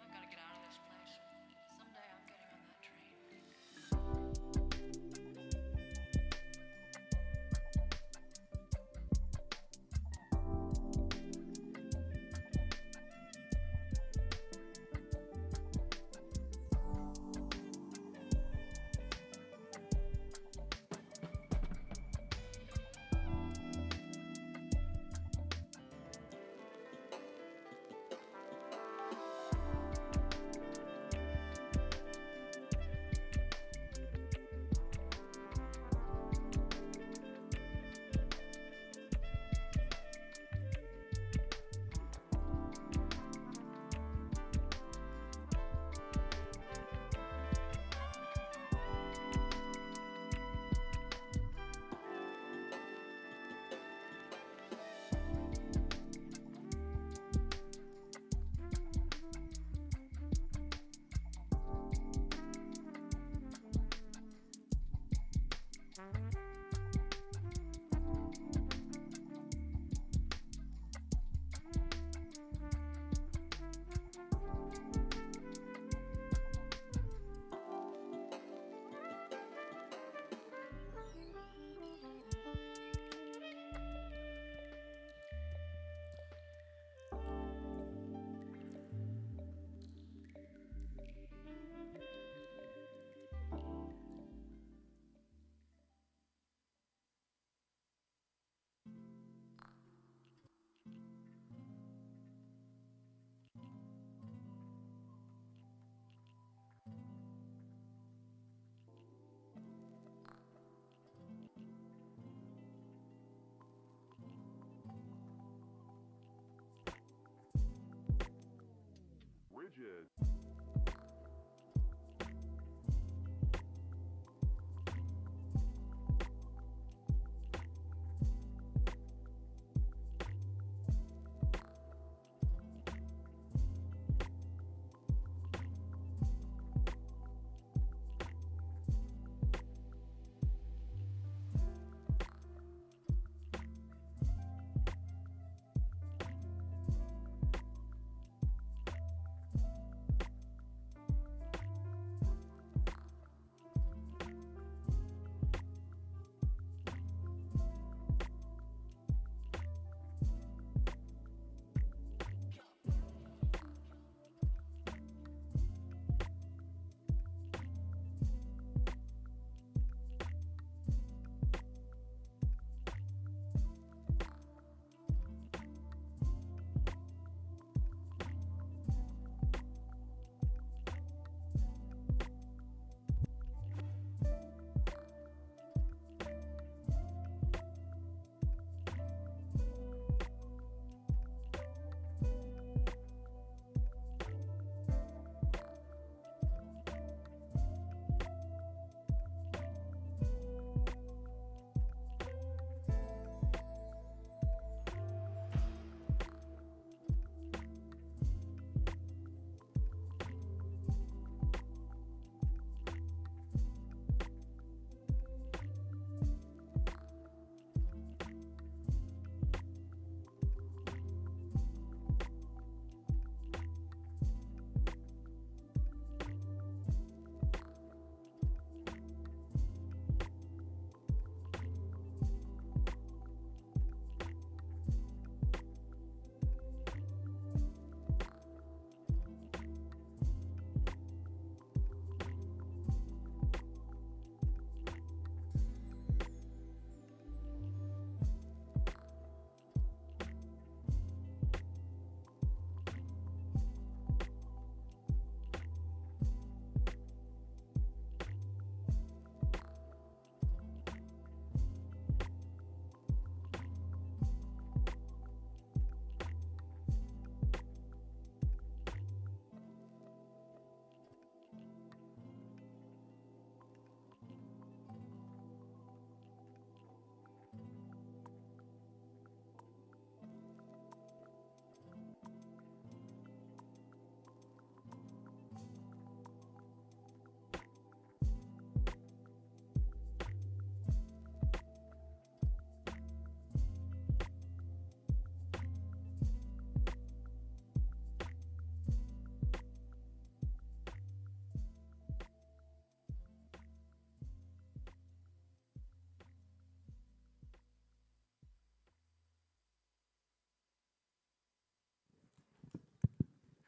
I've got to get out of this place. Someday I'm getting on that train.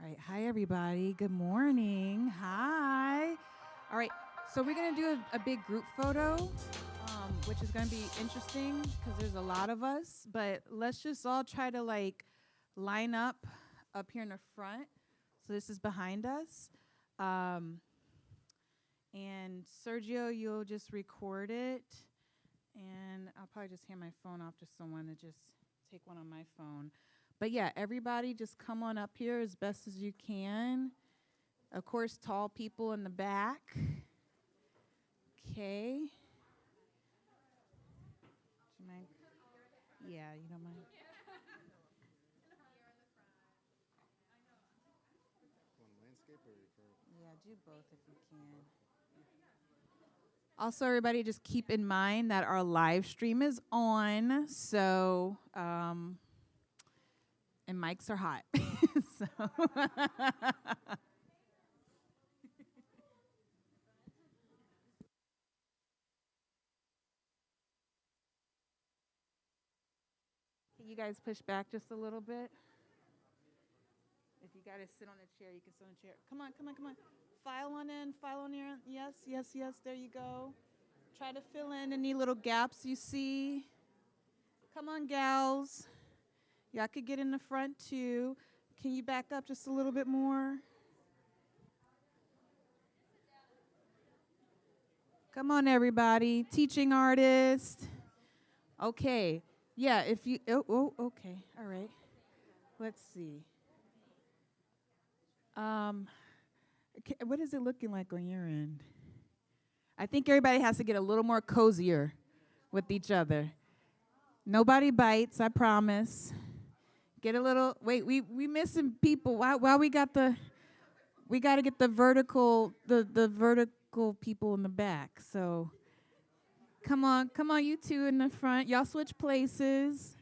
All right. Hi, everybody. Good morning. Hi. All right. So we're going to do a big group photo, which is going to be interesting because there's a lot of us. But let's just all try to line up here in the front. So this is behind us. And Sergio, you'll just record it. And I'll probably just hand my phone off to someone to just take one on my phone. But yeah, everybody just come on up here as best as you can. Of course, tall people in the back. Okay. Do you mind? Yeah, you don't mind? Yeah, do both if you can. Also, everybody, just keep in mind that our live stream is on, so and mics are hot. So can you guys push back just a little bit? If you got to sit on a chair, you can sit on a chair. Come on, come on, come on. File on in, file on in. Yes, yes, yes. There you go. Try to fill in any little gaps you see. Come on, gals. Y'all could get in the front too. Can you back up just a little bit more? Come on, everybody. Teaching artist. Okay. Yeah, if you, okay. All right. Let's see. What is it looking like on your end? I think everybody has to get a little more cozier with each other. Nobody bites, I promise. Get a little, wait, we missing people. Why we got to get the vertical people in the back. So come on, you two in the front. Y'all switch places.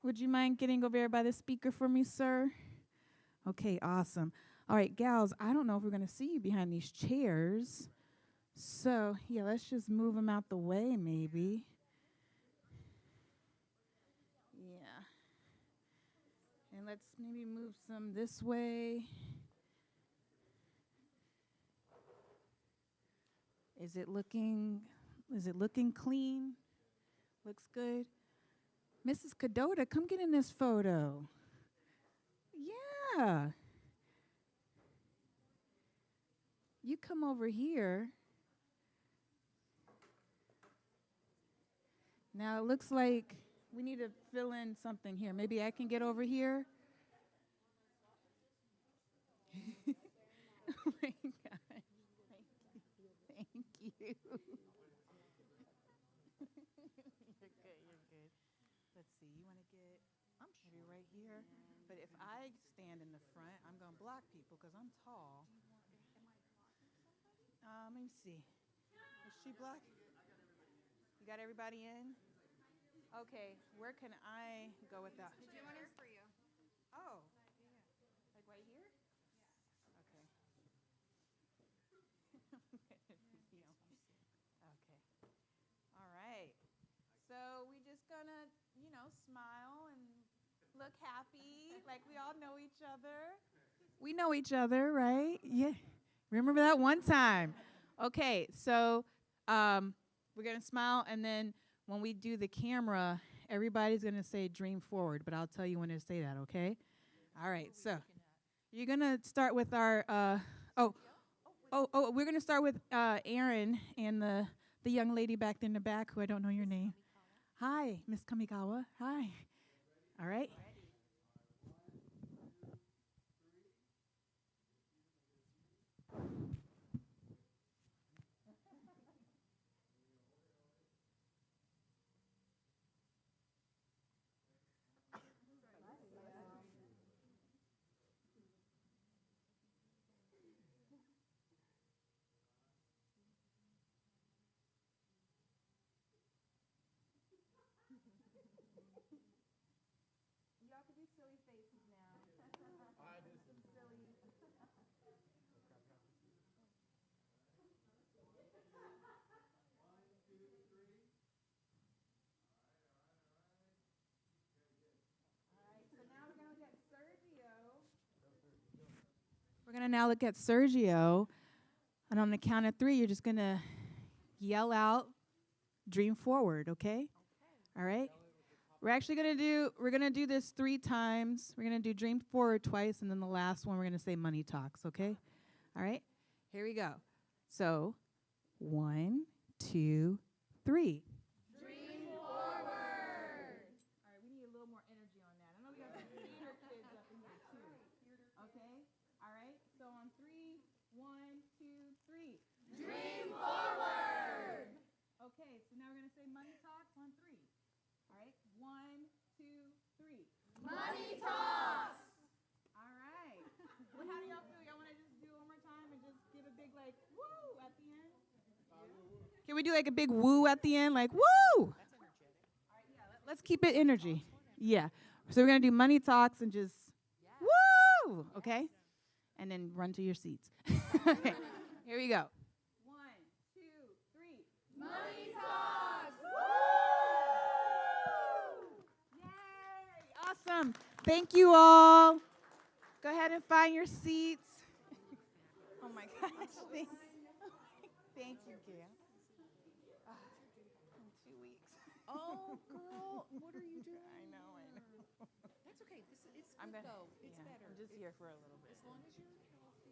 Would you mind getting over here by the speaker for me, sir? Okay, awesome. All right, gals, I don't know if we're going to see you behind these chairs. So, yeah, let's just move them out the way, maybe. Yeah. And let's maybe move some this way. Is it looking clean? Looks good. Mrs. Cadota, come get in this photo. Yeah. You come over here. Now it looks like we need to fill in something here. Maybe I can get over here. Oh my God. Thank you. You're good. Let's see, you want to get maybe right here? But if I stand in the front, I'm going to block people because I'm tall. Let me see. Is she blocked? You got everybody in? Okay, where can I go with that? Did you want it for you? Oh, like right here? Okay. Okay. All right. So we just gonna, smile and look happy, like we all know each other. We know each other, right? Yeah. Remember that one time. Okay, so we're gonna smile, and then when we do the camera, everybody's gonna say "dream forward," but I'll tell you when to say that. Okay? All right. So you're gonna start with our. We're gonna start with Aaron and the young lady back there in the back who I don't know your name. Hi, Miss Kamikawa. Hi. All right. Y'all can do silly faces now. Some silly. All right, so now we're gonna get Sergio. We're going to now look at Sergio. And on the count of 3, you're just going to yell out, dream forward, okay? All right? We're going to do this 3 times. We're going to do dream forward twice, and then the last one we're going to say money talks, okay? All right? Here we go. So, 1, 2, 3. Dream forward. All right, we need a little more energy on that. I know we got some theater kids up in here too. Okay? All right. So on 3, 1, 2, 3. Dream forward. Okay, so now we're going to say money talks on 3. All right? 1, 2, 3. Money talks. All right. Well, how do y'all feel? Y'all want to just do it one more time and just give a big like woo at the end? Can we do like a big woo at the end? Like woo! All right, yeah. Let's keep it energy. Yeah. So we're going to do money talks and just woo! Okay? And then run to your seats. Okay. Here we go. 1, 2, 3. Money talks. Woo! Yay! Awesome. Thank you all. Go ahead and find your seats. Oh my gosh. Thank you, Gail. In 2 weeks. Oh, girl, what are you doing? I know. That's okay. It's good, Better. though. It's Yeah, better. I'm just here for a little bit. As long as you're healthy.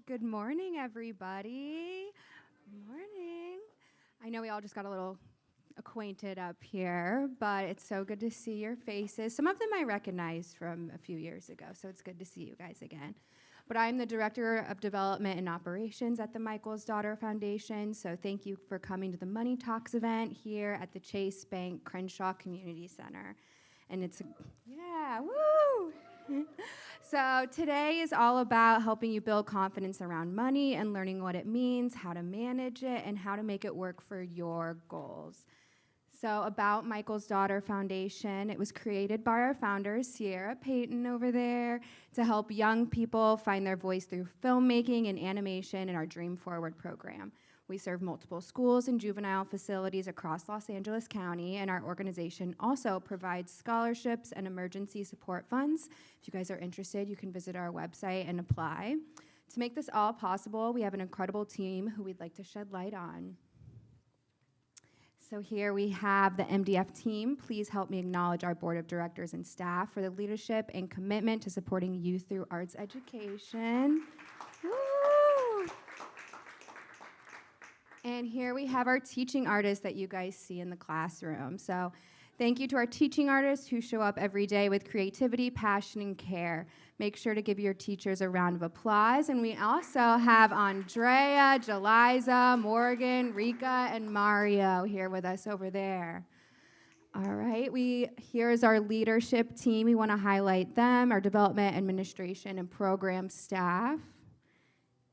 Good morning, everybody. Good morning. I know we all just got a little acquainted up here, but it's so good to see your faces. Some of them I recognized from a few years ago, so it's good to see you guys again. But I'm the Director of Development and Operations at the Michael's Daughter Foundation, so thank you for coming to the Money Talks event here at the Chase Crenshaw Community Center. And it's, yeah, woo! So today is all about helping you build confidence around money and learning what it means, how to manage it, and how to make it work for your goals. So about Michael's Daughter Foundation, it was created by our founders, Sierra Payton over there, to help young people find their voice through filmmaking and animation in our Dream Forward program. We serve multiple schools and juvenile facilities across Los Angeles County, and our organization also provides scholarships and emergency support funds. If you guys are interested, you can visit our website and apply. To make this all possible, we have an incredible team who we'd like to shed light on. So here we have the MDF team. Please help me acknowledge our board of directors and staff for the leadership and commitment to supporting youth through arts education. Woo! And here we have our teaching artists that you guys see in the classroom. So Thank you to our teaching artists who show up every day with creativity, passion, and care. Make sure to give your teachers a round of applause. And we also have Andrea, Jeliza, Morgan, Rika, and Mario here with us over there. All right, here's our leadership team. We want to highlight them, our development, administration, and program staff,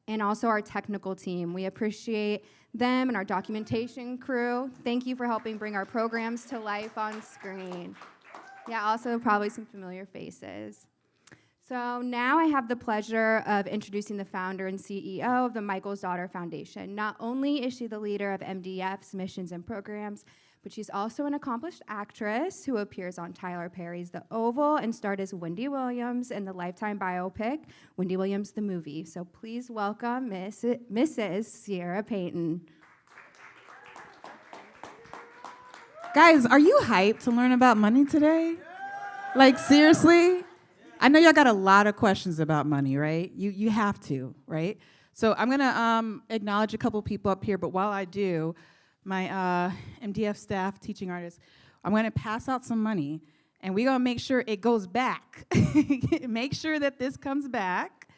and also our technical team. We appreciate them and our documentation crew. Thank you for helping bring our programs to life on screen. Yeah, also probably some familiar faces. So now I have the pleasure of introducing the founder and CEO of the Michael's Daughter Foundation. Not only is she the leader of MDF's missions and programs, but she's also an accomplished actress who appears on Tyler Perry's The Oval and starred as Wendy Williams in the Lifetime biopic, Wendy Williams the Movie. So please welcome Mrs. Sierra Payton. Guys, are you hyped to learn about money today? Like, seriously? I know y'all got a lot of questions about money, right? You have to, right? So I'm going to acknowledge a couple people up here, but while I do, my MDF staff, teaching artists, I'm going to pass out some money, and we're going to make sure it goes back. Make sure that this comes back.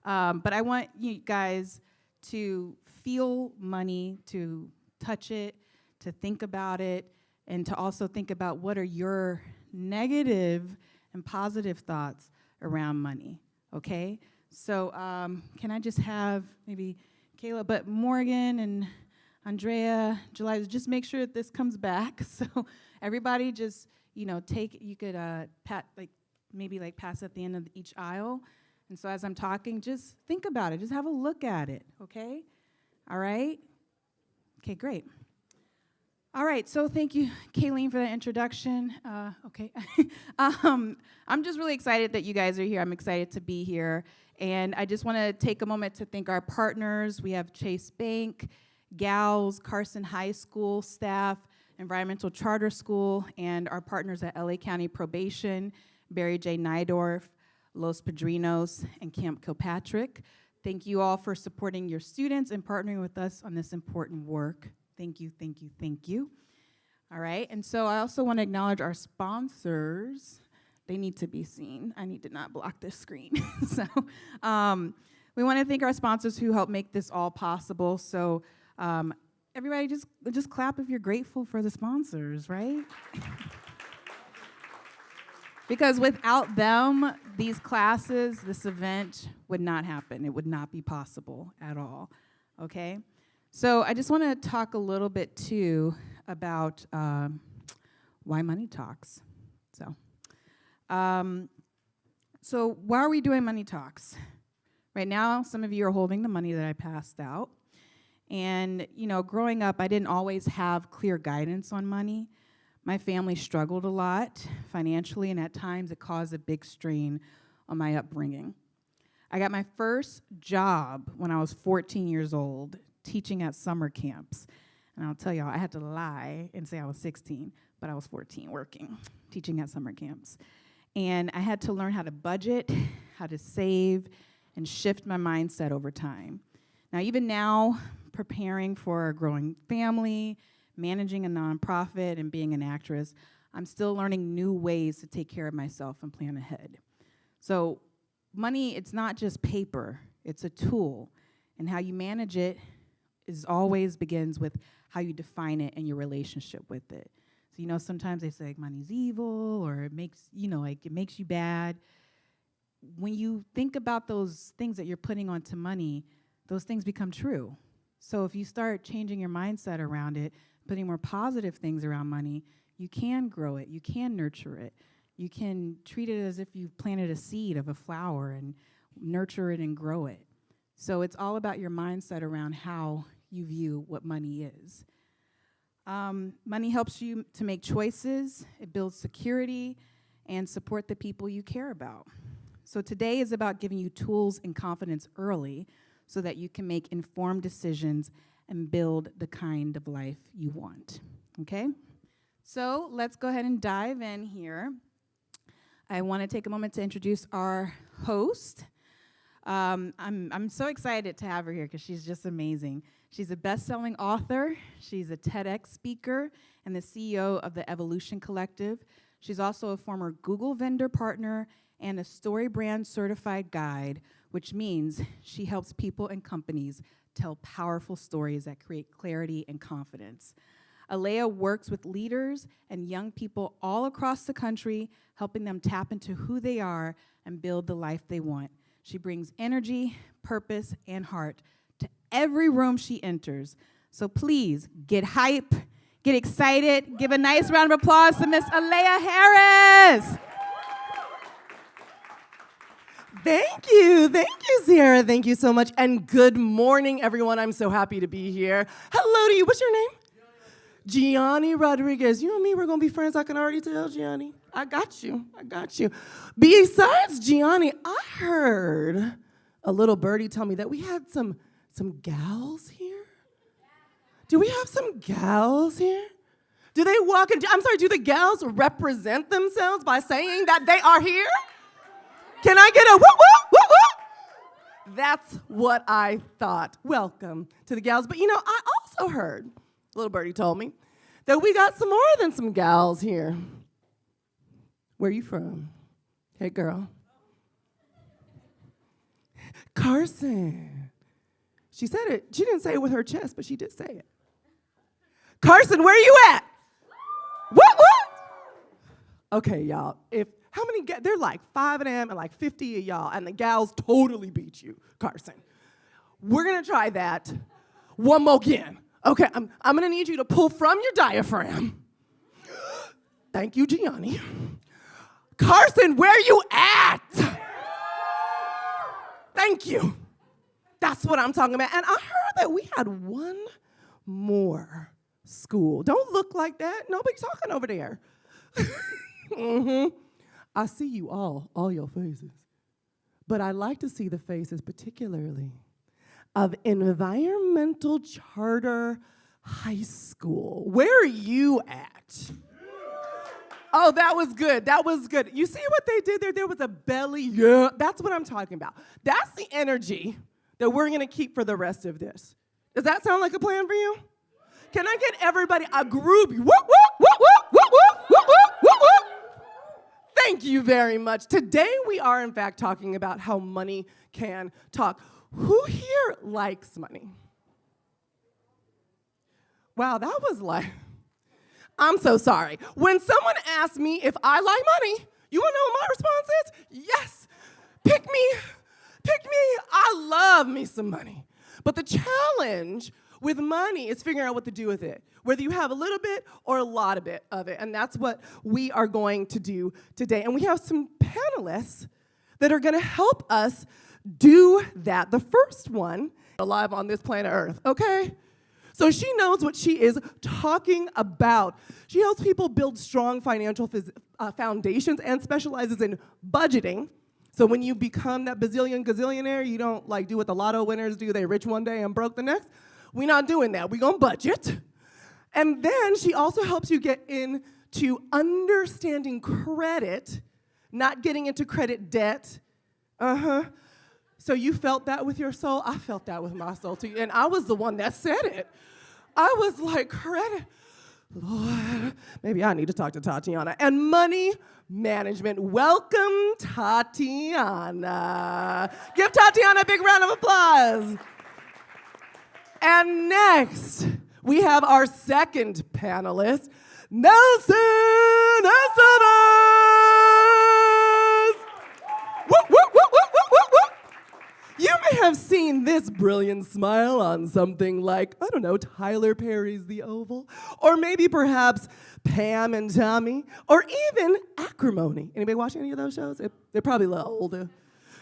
But I want you guys to feel money, to touch it, to think about it, and to also think about what are your negative and positive thoughts around money, okay? So can I just have maybe Kayla, but Morgan and Andrea, July, just make sure that this comes back. So everybody just, you could maybe pass at the end of each aisle. And so as I'm talking, just think about it. Just have a look at it, okay? All right? Okay, great. All right, so thank you, Kayleen, for that introduction. Okay. I'm just really excited that you guys are here. I'm excited to be here. And I just want to take a moment to thank our partners. We have Chase Bank, Gals, Carson High School staff, Environmental Charter School, and our partners at LA County Probation, Barry J. Nydorf, Los Padrinos, and Camp Kilpatrick. Thank you all for supporting your students and partnering with us on this important work. Thank you, thank you, thank you. All right, and so I also want to acknowledge our sponsors. They need to be seen. I need to not block this screen. So we want to thank our sponsors who help make this all possible. So everybody just clap if you're grateful for the sponsors, right? Because without them, these classes, this event would not happen. It would not be possible at all, okay? So I just want to talk a little bit, too, about why money talks. So why are we doing money talks? Right now, some of you are holding the money that I passed out. And, growing up, I didn't always have clear guidance on money. My family struggled a lot financially, and at times it caused a big strain on my upbringing. I got my first job when I was 14 years old, teaching at summer camps. And I'll tell y'all, I had to lie and say I was 16, but I was 14 working, teaching at summer camps. And I had to learn how to budget, how to save, and shift my mindset over time. Now, even now, preparing for a growing family, managing a nonprofit, and being an actress, I'm still learning new ways to take care of myself and plan ahead. So money, it's not just paper, it's a tool. And how you manage it always begins with how you define it and your relationship with it. So, sometimes they say money's evil or it makes, it makes you bad. When you think about those things that you're putting onto money, those things become true. So if you start changing your mindset around it, putting more positive things around money, you can grow it, you can nurture it. You can treat it as if you've planted a seed of a flower and nurture it and grow it. So it's all about your mindset around how you view what money is. Money helps you to make choices, it builds security, and support the people you care about. So today is about giving you tools and confidence early so that you can make informed decisions and build the kind of life you want, okay? So let's go ahead and dive in here. I want to take a moment to introduce our host. I'm so excited to have her here because she's just amazing. She's a best-selling author. She's a TEDx speaker and the CEO of the Evolution Collective. She's also a former Google vendor partner and a StoryBrand certified guide, which means she helps people and companies tell powerful stories that create clarity and confidence. Alea works with leaders and young people all across the country, helping them tap into who they are and build the life they want. She brings energy, purpose, and heart to every room she enters. So please get hype, get excited, give a nice round of applause to Miss Alea Harris. Thank you, Sarah. Thank you so much. And good morning, everyone. I'm so happy to be here. Hello to you. What's your name? Gianni Rodriguez. You and me, we're going to be friends. I can already tell, Gianni. I got you. Besides Gianni, I heard a little birdie tell me that we had some gals here. Do we have some gals here? Do they walk in? I'm sorry, do the gals represent themselves by saying that they are here? Can I get a whoop, whoop, whoop, whoop? That's what I thought. Welcome to the gals. But I also heard, little birdie told me, that we got some more than some gals here. Where you from? Hey, girl. Carson. She said it. She didn't say it with her chest, but she did say it. Carson, where you at? What? Okay, y'all. How many? There are like 5 of them and like 50 of y'all, and the gals totally beat you, Carson. We're gonna try that one more again. Okay, I'm gonna need you to pull from your diaphragm. Thank you, Gianni. Carson, where you at? Thank you. That's what I'm talking about. And I heard that we had one more school. Don't look like that. Nobody's talking over there. I see you all your faces. But I like to see the faces particularly of Environmental Charter High School. Where are you at? Oh, that was good. You see what they did there? There was a belly. Yeah, that's what I'm talking about. That's the energy that we're going to keep for the rest of this. Does that sound like a plan for you? Can I get everybody a group? Whoop, whoop, whoop, whoop, whoop, whoop, whoop, whoop, whoop. Thank you very much. Today we are, in fact, talking about how money can talk. Who here likes money? Wow, that was like... I'm so sorry. When someone asks me if I like money, you want to know what my response is? Yes. Pick me. I love me some money. But the challenge with money is figuring out what to do with it, whether you have a little bit or a lot of it. And that's what we are going to do today. And we have some panelists that are going to help us do that. The first one, alive on this planet Earth, okay? So she knows what she is talking about. She helps people build strong financial foundations and specializes in budgeting. So when you become that gazillionaire, you don't do what the lotto winners do. They rich one day and broke the next. We're not doing that. We're gonna budget. And then she also helps you get into understanding credit, not getting into credit debt. So you felt that with your soul? I felt that with my soul too. And I was the one that said it. I was like, credit, Lord, maybe I need to talk to Tatiana. And money management. Welcome, Tatiana. Give Tatiana a big round of applause. And next, we have our second panelist, Nelson Esteves. Whoop, whoop, whoop, whoop, whoop, whoop, whoop. You may have seen this brilliant smile on something like, I don't know, Tyler Perry's The Oval, or maybe perhaps Pam and Tommy, or even Acrimony. Anybody watch any of those shows? They're probably a little older.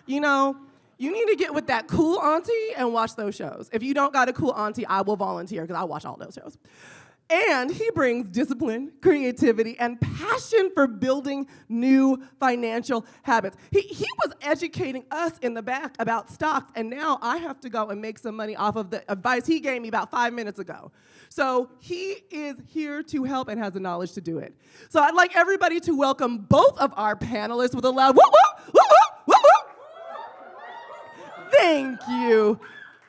You know, you need to get with that cool auntie and watch those shows. If you don't got a cool auntie, I will volunteer because I watch all those shows. And he brings discipline, creativity, and passion for building new financial habits. He was educating us in the back about stocks, and now I have to go and make some money off of the advice he gave me about 5 minutes ago. So he is here to help and has the knowledge to do it. So I'd like everybody to welcome both of our panelists with a loud whoop, whoop, whoop, whoop, whoop, whoop. Thank you.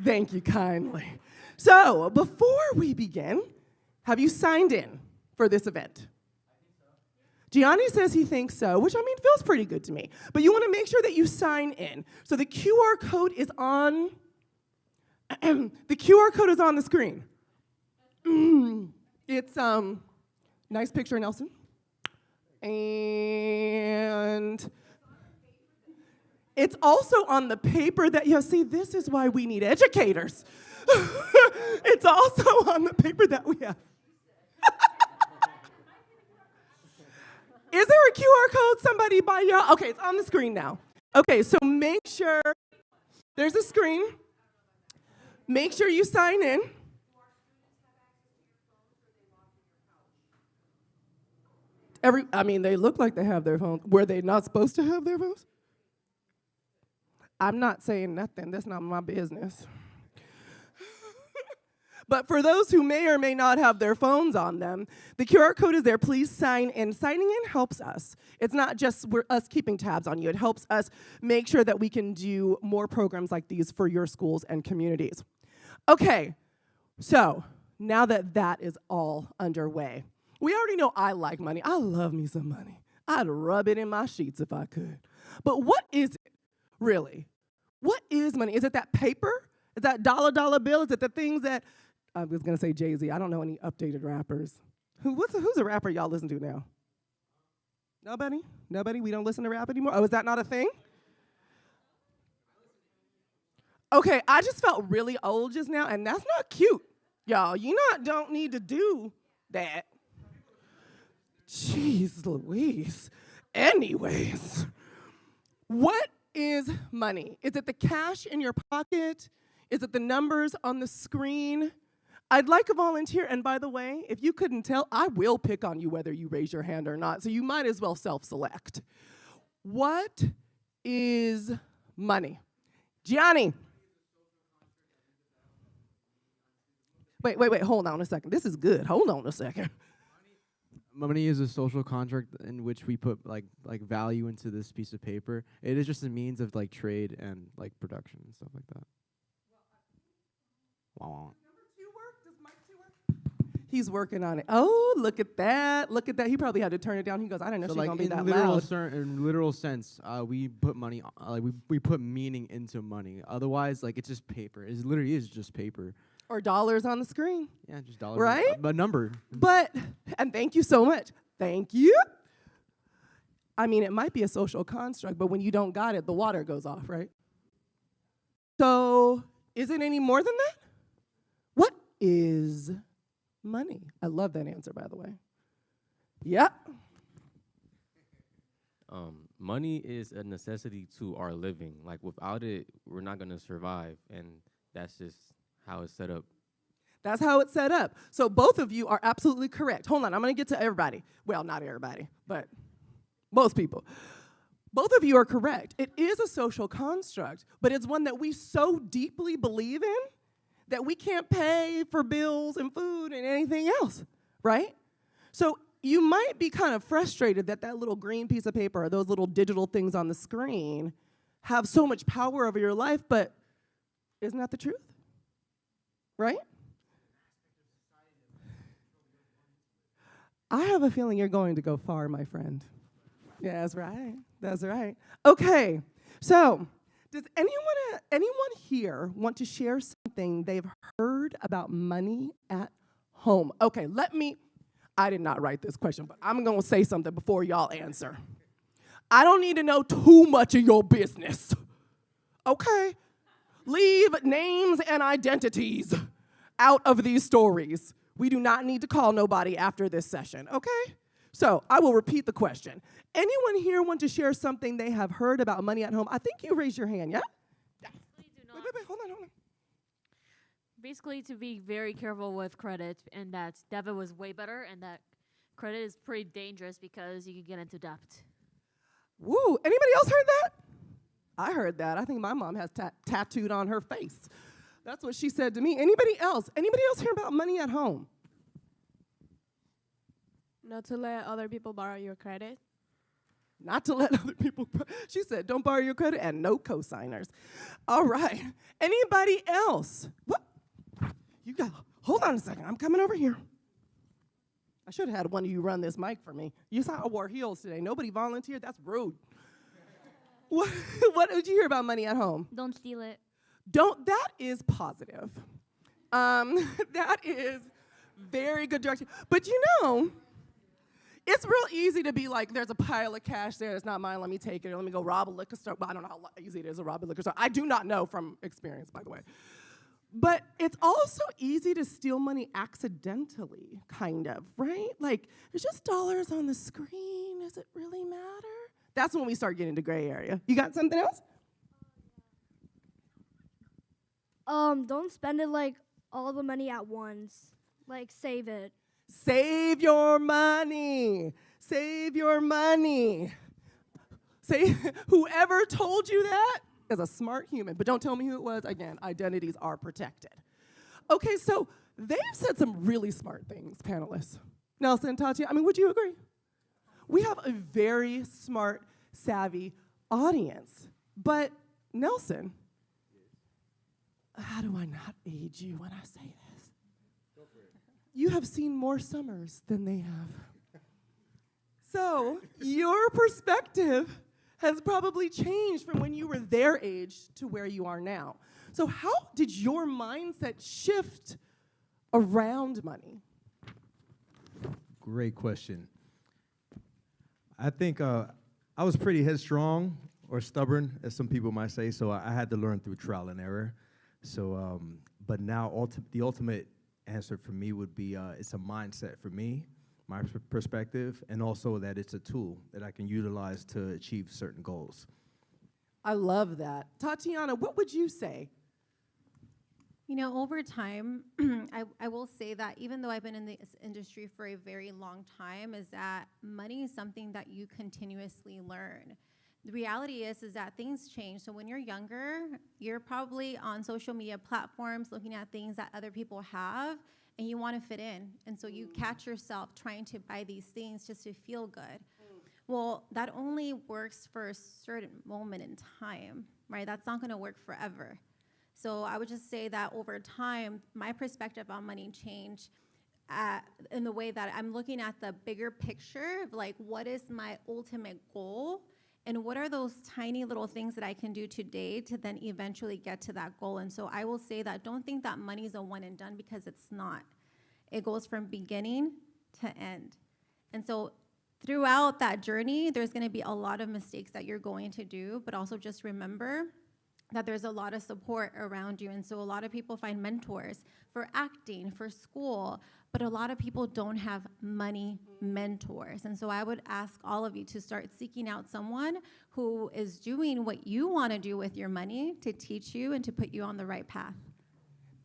Thank you kindly. So, before we begin, have you signed in for this event? Gianni says he thinks so, which I mean feels pretty good to me. But you want to make sure that you sign in. So the QR code is on the QR code is on the screen. It's nice picture, Nelson. And it's also on the paper that you see. This is why we need educators. It's also on the paper that we have. Is there a QR code somebody by y'all? Okay, it's on the screen now. Okay, so make sure there's a screen. Make sure you sign in. They look like they have their phones. Were they not supposed to have their phones? I'm not saying nothing. That's not my business. But for those who may or may not have their phones on them, the QR code is there. Please sign in. Signing in helps us. It's not just us keeping tabs on you. It helps us make sure that we can do more programs like these for your schools and communities. Okay, so now that that is all underway, we already know I like money. I love me some money. I'd rub it in my sheets if I could. But what is it, really? What is money? Is it that paper? Is that dollar bill? Is it the things that, I was going to say Jay-Z. I don't know any updated rappers. Who's a rapper y'all listen to now? Nobody? Nobody? We don't listen to rap anymore? Oh, is that not a thing? Okay, I just felt really old just now, and that's not cute. Y'all, don't need to do that. Jeez Louise. Anyways, what is money? Is it the cash in your pocket? Is it the numbers on the screen? I'd like a volunteer, and by the way, if you couldn't tell, I will pick on you whether you raise your hand or not, so you might as well self-select. What is money? Gianni. Wait, hold on a second. This is good. Hold on a second. Money is a social contract in which we put like value into this piece of paper. It is just a means of like trade and like production and stuff like that. Wow. He's working on it. Oh, look at that. Look at that. He probably had to turn it down. He goes, I didn't know she was going to be that loud. In literal sense, we put money, we put meaning into money. Otherwise, like, it's just paper. It literally is just paper. Or dollars on the screen. Yeah, just dollars. Right? A number. And thank you so much. Thank you. I mean, it might be a social construct, but when you don't got it, the water goes off, right? So, is it any more than that? What is money? I love that answer, by the way. Yep. Money is a necessity to our living. Like, without it, we're not going to survive, and that's just how it's set up. That's how it's set up. So both of you are absolutely correct. Hold on, I'm going to get to everybody. Well, not everybody, but most people. Both of you are correct. It is a social construct, but it's one that we so deeply believe in that we can't pay for bills and food and anything else, right? So you might be kind of frustrated that that little green piece of paper or those little digital things on the screen have so much power over your life, but isn't that the truth? Right? I have a feeling you're going to go far, my friend. Yeah, that's right. That's right. Okay, so does anyone here want to share something they've heard about money at home? Okay, I did not write this question, but I'm going to say something before y'all answer. I don't need to know too much of your business. Okay? Leave names and identities out of these stories. We do not need to call nobody after this session, okay? So I will repeat the question. Anyone here want to share something they have heard about money at home? I think you raised your hand, yeah? Wait, hold on. Basically, to be very careful with credit, and that debit was way better, and that credit is pretty dangerous because you can get into debt. Woo, anybody else heard that? I heard that. I think my mom has tattooed on her face. That's what she said to me. Anybody else? Anybody else hear about money at home? Not to let other people borrow your credit. not to let other people, she said, don't borrow your credit and no cosigners. All right, anybody else? What? You got, hold on a second, I'm coming over here. I should have had one of you run this mic for me. You saw I wore heels today. Nobody volunteered, that's rude. What did you hear about money at home? Don't steal it. That is positive. That is very good direction. But you know, it's real easy to be like, there's a pile of cash there, it's not mine, let me take it, or let me go rob a liquor store. Well, I don't know how easy it is to rob a liquor store. I do not know from experience, by the way. But it's also easy to steal money accidentally, kind of, right? Like, there's just dollars on the screen, does it really matter? That's when we start getting into gray area. You got something else? Don't spend it like all the money at once. Like, save it. Save your money. Save your money. Say, whoever told you that is a smart human, but don't tell me who it was. Again, identities are protected. Okay, so they've said some really smart things, panelists. Nelson, Tatiana, I mean, would you agree? We have a very smart, savvy audience. But Nelson, how do I not age you when I say this? Go for it. You have seen more summers than they have. So your perspective has probably changed from when you were their age to where you are now. So how did your mindset shift around money? Great question. I think I was pretty headstrong or stubborn, as some people might say, so I had to learn through trial and error. So, but now the ultimate answer for me would be it's a mindset for me, my perspective, and also that it's a tool that I can utilize to achieve certain goals. I love that. Tatiana, what would you say? You know, over time, I will say that even though I've been in this industry for a very long time, is that money is something that you continuously learn. The reality is that things change. So when you're younger, you're probably on social media platforms looking at things that other people have, and you want to fit in. And so you catch yourself trying to buy these things just to feel good. Well, that only works for a certain moment in time, right? That's not going to work forever. So I would just say that over time, my perspective on money changed in the way that I'm looking at the bigger picture of like, what is my ultimate goal? And what are those tiny little things that I can do today to then eventually get to that goal? And so I will say that don't think that money is a one and done, because it's not. It goes from beginning to end. And so throughout that journey, there's going to be a lot of mistakes that you're going to do, but also just remember that there's a lot of support around you. And so a lot of people find mentors for acting, for school, but a lot of people don't have money mentors. And so I would ask all of you to start seeking out someone who is doing what you want to do with your money to teach you and to put you on the right path.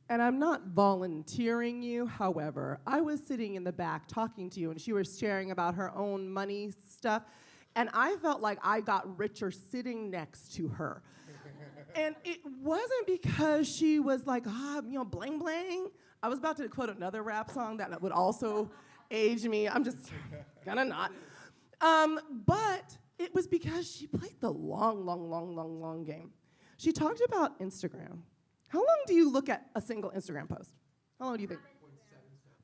And I'm not volunteering you, however, I was sitting in the back talking to you, and she was sharing about her own money stuff, and I felt like I got richer sitting next to her. And it wasn't because she was like, bling bling. I was about to quote another rap song that would also age me. I'm just gonna not. But it was because she played the long game. She talked about Instagram. How long do you look at a single Instagram post? How long do you think?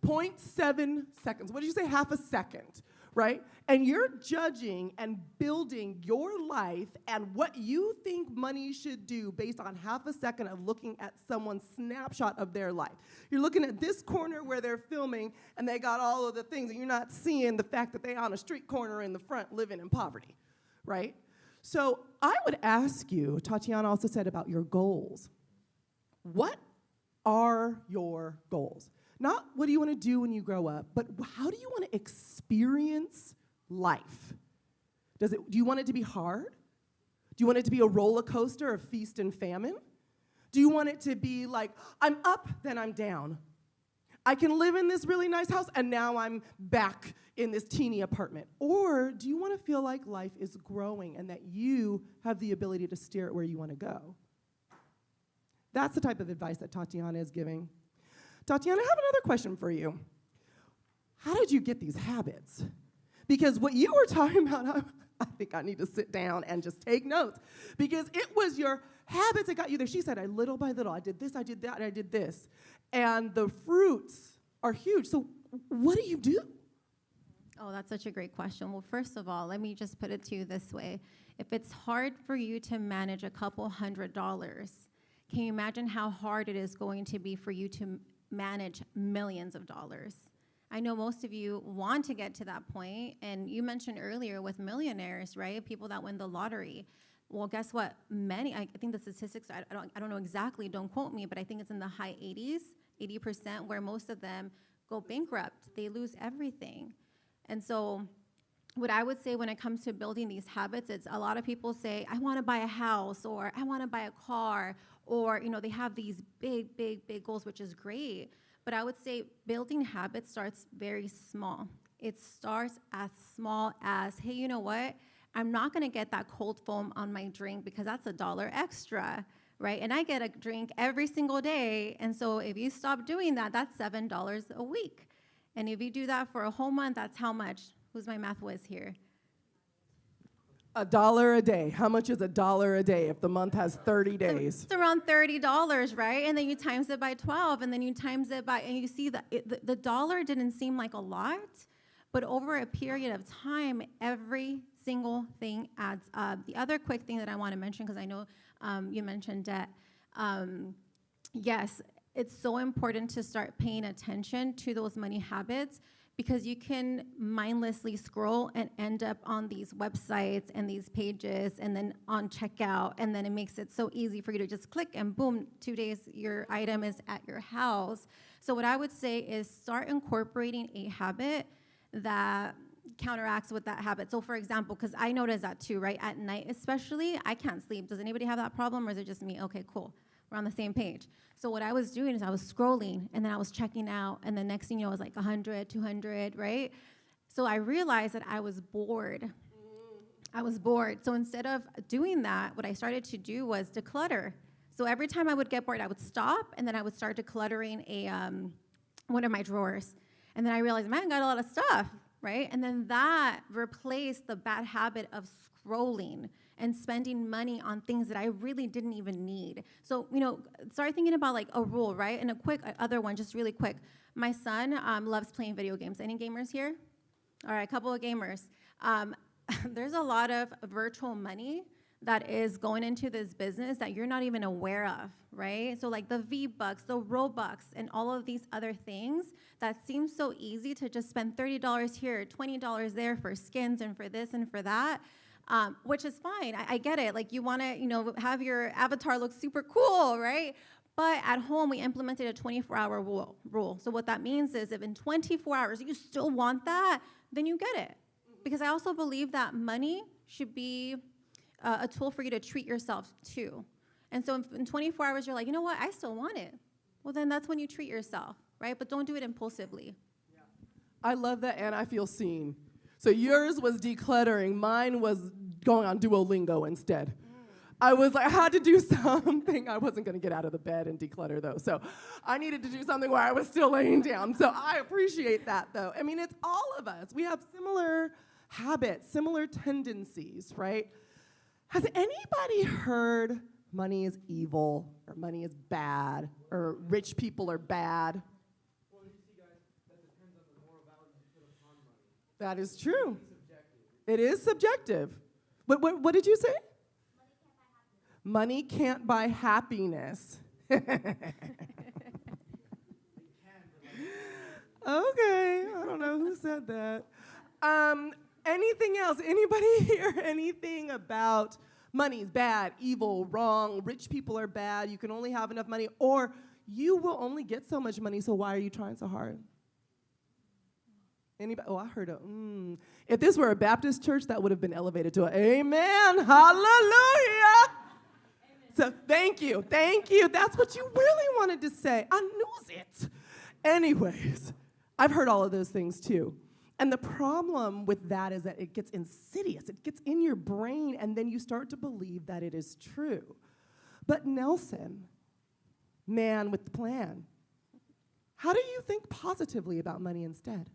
0.7 seconds. What did you say? Half a second, right? And you're judging and building your life and what you think money should do based on half a second of looking at someone's snapshot of their life. You're looking at this corner where they're filming and they got all of the things, and you're not seeing the fact that they're on a street corner in the front living in poverty, right? So I would ask you, Tatiana also said about your goals. What are your goals? Not what do you want to do when you grow up, but how do you want to experience life? Do you want it to be hard? Do you want it to be a roller coaster of feast and famine? Do you want it to be like, I'm up, then I'm down? I can live in this really nice house, and now I'm back in this teeny apartment. Or do you want to feel like life is growing and that you have the ability to steer it where you want to go? That's the type of advice that Tatiana is giving. Tatiana, I have another question for you. How did you get these habits? Because what you were talking about, I think I need to sit down and just take notes because it was your habits that got you there. She said, little by little, I did this, I did that, and I did this. And the fruits are huge. So what do you do? Oh, that's such a great question. Well, first of all, let me just put it to you this way. If it's hard for you to manage a couple $100s, can you imagine how hard it is going to be for you to manage millions of dollars? I know most of you want to get to that point, and you mentioned earlier with millionaires, right? People that win the lottery. Well, guess what? Many, I think the statistics, I don't know exactly, don't quote me, but I think it's in the high 80%, where most of them go bankrupt. They lose everything. And so what I would say when it comes to building these habits, it's a lot of people say, I want to buy a house, or I want to buy a car, or they have these big, big, big goals, which is great. But I would say building habits starts very small. It starts as small as, hey, you know what? I'm not going to get that cold foam on my drink because that's $1 extra, right? And I get a drink every single day. And so if you stop doing that, that's $7 a week. And if you do that for a whole month, that's how much? Who's my math whiz here? $1 a day. How much is $1 a day if the month has 30 days? It's around $30, right? And then you times it by 12, and then you times it by, and you see that the dollar didn't seem like a lot, but over a period of time, every single thing adds up. The other quick thing that I want to mention, because I know you mentioned debt, yes, it's so important to start paying attention to those money habits, because you can mindlessly scroll and end up on these websites and these pages and then on checkout, and then it makes it so easy for you to just click and boom, 2 days your item is at your house. So what I would say is start incorporating a habit that counteracts with that habit. So for example, because I notice that too, right? At night especially, I can't sleep. Does anybody have that problem, or is it just me? Okay, cool. We're on the same page. So what I was doing is I was scrolling, and then I was checking out, and the next thing you know, it was like 100, 200, right? So I realized that I was bored. I was bored. So instead of doing that, what I started to do was declutter. So every time I would get bored, I would stop, and then I would start decluttering one of my drawers. And then I realized, man, I got a lot of stuff, right? And then that replaced the bad habit of scrolling and spending money on things that I really didn't even need. So, start thinking about like a rule, right? And a quick other one, just really quick. My son loves playing video games. Any gamers here? All right, a couple of gamers. There's a lot of virtual money that is going into this business that you're not even aware of, right? So like the V-Bucks, the Robux, and all of these other things that seem so easy to just spend $30 here, $20 there for skins and for this and for that. Which is fine. I get it. Like you want to, have your avatar look super cool, right? But at home, we implemented a 24-hour rule. So what that means is if in 24 hours you still want that, then you get it. Because I also believe that money should be a tool for you to treat yourself too. And so if in 24 hours you're like, you know what, I still want it. Well, then that's when you treat yourself, right? But don't do it impulsively. Yeah. I love that, and I feel seen. So yours was decluttering. Mine was going on Duolingo instead. I was like, I had to do something. I wasn't going to get out of the bed and declutter, though. So I needed to do something where I was still laying down. So I appreciate that, though. I mean, it's all of us. We have similar habits, similar tendencies, right? Has anybody heard money is evil, or money is bad, or rich people are bad? That is true. It is subjective. What did you say? Money can't buy happiness. Okay, I don't know who said that. Anything else? Anybody hear anything about money's bad, evil, wrong, rich people are bad, you can only have enough money, or you will only get so much money, so why are you trying so hard? Anybody? Oh, I heard a If this were a Baptist church, that would have been elevated to an amen. Hallelujah. Amen. So thank you. That's what you really wanted to say. I knew it. Anyways, I've heard all of those things too. And the problem with that is that it gets insidious. It gets in your brain, and then you start to believe that it is true. But Nelson, man with the plan, how do you think positively about money instead?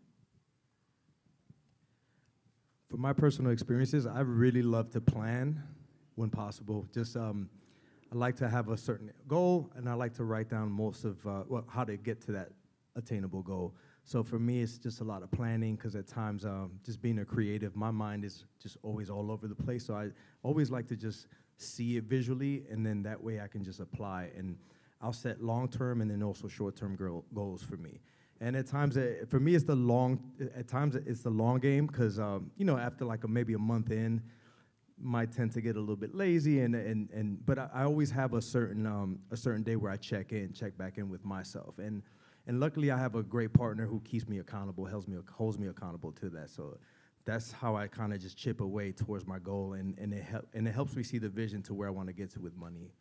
For my personal experiences, I really love to plan when possible. Just I like to have a certain goal, and I like to write down most of how to get to that attainable goal. So for me, it's just a lot of planning, because at times, just being a creative, my mind is just always all over the place. So I always like to just see it visually, and then that way I can just apply. And I'll set long-term and then also short-term goals for me. And at times, for me, it's the long game, because after like maybe a month in, might tend to get a little bit lazy, but I always have a certain day where I check back in with myself, and luckily I have a great partner who keeps me accountable, holds me accountable to that. So that's how I kind of just chip away towards my goal, and it helps me see the vision to where I want to get to with money.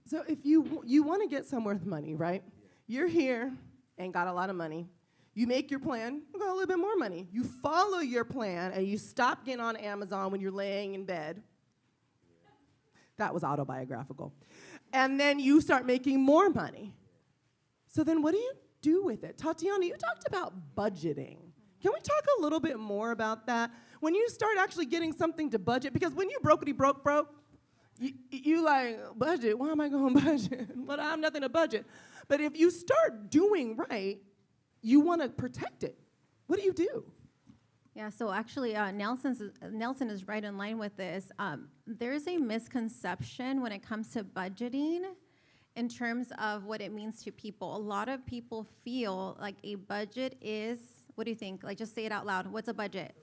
So if you want to get somewhere with money, right? You're here and got a lot of money. You make your plan, you got a little bit more money. You follow your plan, and you stop getting on Amazon when you're laying in bed. That was autobiographical. And then you start making more money. So then what do you do with it? Tatiana, you talked about budgeting. Can we talk a little bit more about that? When you start actually getting something to budget, because when you broke, you like, budget, why am I going to budget? Well, I have nothing to budget. But if you start doing right, you want to protect it. What do you do? Yeah, so actually, Nelson is right in line with this. There's a misconception when it comes to budgeting in terms of what it means to people. A lot of people feel like a budget is, what do you think? Like, just say it out loud. What's a budget?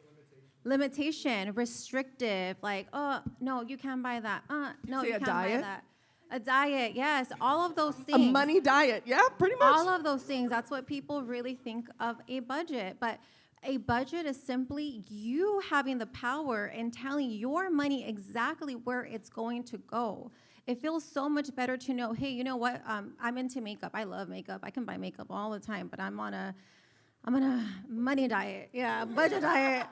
Limitation, restrictive, like, oh, no, you can't buy that. No, you can't buy that. A diet, yes, all of those things. A money diet, yeah, pretty much. All of those things, that's what people really think of a budget. But a budget is simply you having the power and telling your money exactly where it's going to go. It feels so much better to know, hey, you know what, I'm into makeup. I love makeup. I can buy makeup all the time, but I'm on a money diet, budget diet.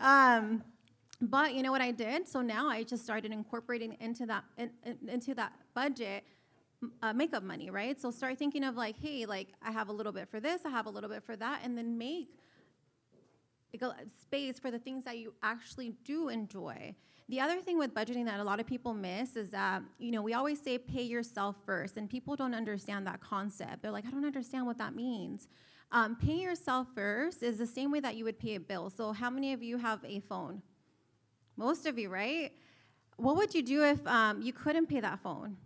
But you know what I did? So now I just started incorporating into that budget makeup money, right? So start thinking of like, hey, like I have a little bit for this, I have a little bit for that, and then make space for the things that you actually do enjoy. The other thing with budgeting that a lot of people miss is that, we always say pay yourself first, and people don't understand that concept. They're like, I don't understand what that means. Pay yourself first is the same way that you would pay a bill. So how many of you have a phone? Most of you, right? What would you do if you couldn't pay that phone?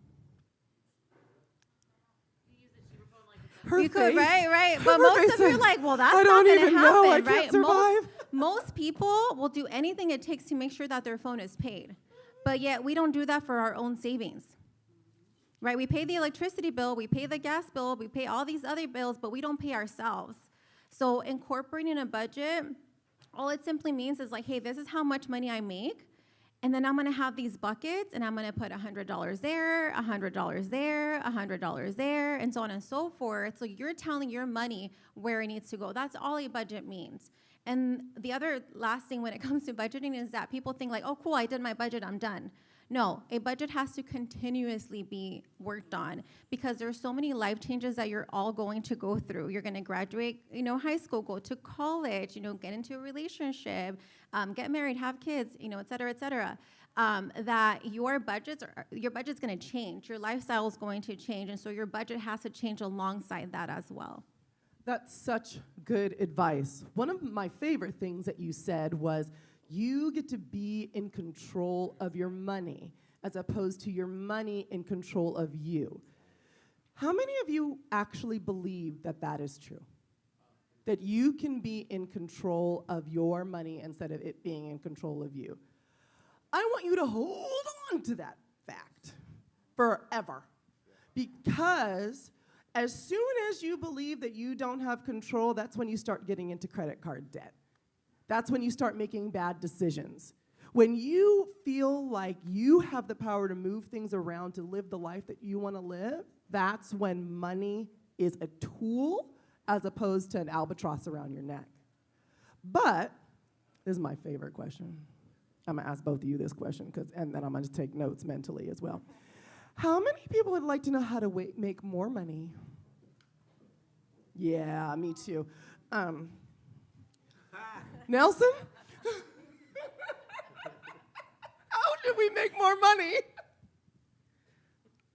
You could, right? But most of you are like, well, that's not going to happen, I can't right? survive. Most people will do anything it takes to make sure that their phone is paid. But yet we don't do that for our own savings, right? We pay the electricity bill, we pay the gas bill, we pay all these other bills, but we don't pay ourselves. So incorporating a budget, all it simply means is like, hey, this is how much money I make, and then I'm going to have these buckets, and I'm going to put $100 there, $100 there, $100 there, and so on and so forth. So you're telling your money where it needs to go. That's all a budget means. And the other last thing when it comes to budgeting is that people think like, oh, cool, I did my budget, I'm done. No, a budget has to continuously be worked on because there's so many life changes that you're all going to go through. You're going to graduate, high school, go to college, get into a relationship, get married, have kids, et cetera, et cetera. That your budget's going to change. Your lifestyle is going to change, and so your budget has to change alongside that as well. That's such good advice. One of my favorite things that you said was, you get to be in control of your money as opposed to your money in control of you. How many of you actually believe that that is true? That you can be in control of your money instead of it being in control of you? I want you to hold on to that fact forever. Because as soon as you believe that you don't have control, that's when you start getting into credit card debt. That's when you start making bad decisions. When you feel like you have the power to move things around to live the life that you want to live, that's when money is a tool as opposed to an albatross around your neck. But this is my favorite question. I'm going to ask both of you this question, and then I'm going to take notes mentally as well. How many people would like to know how to make more money? Yeah, me too. Nelson? can we make more money?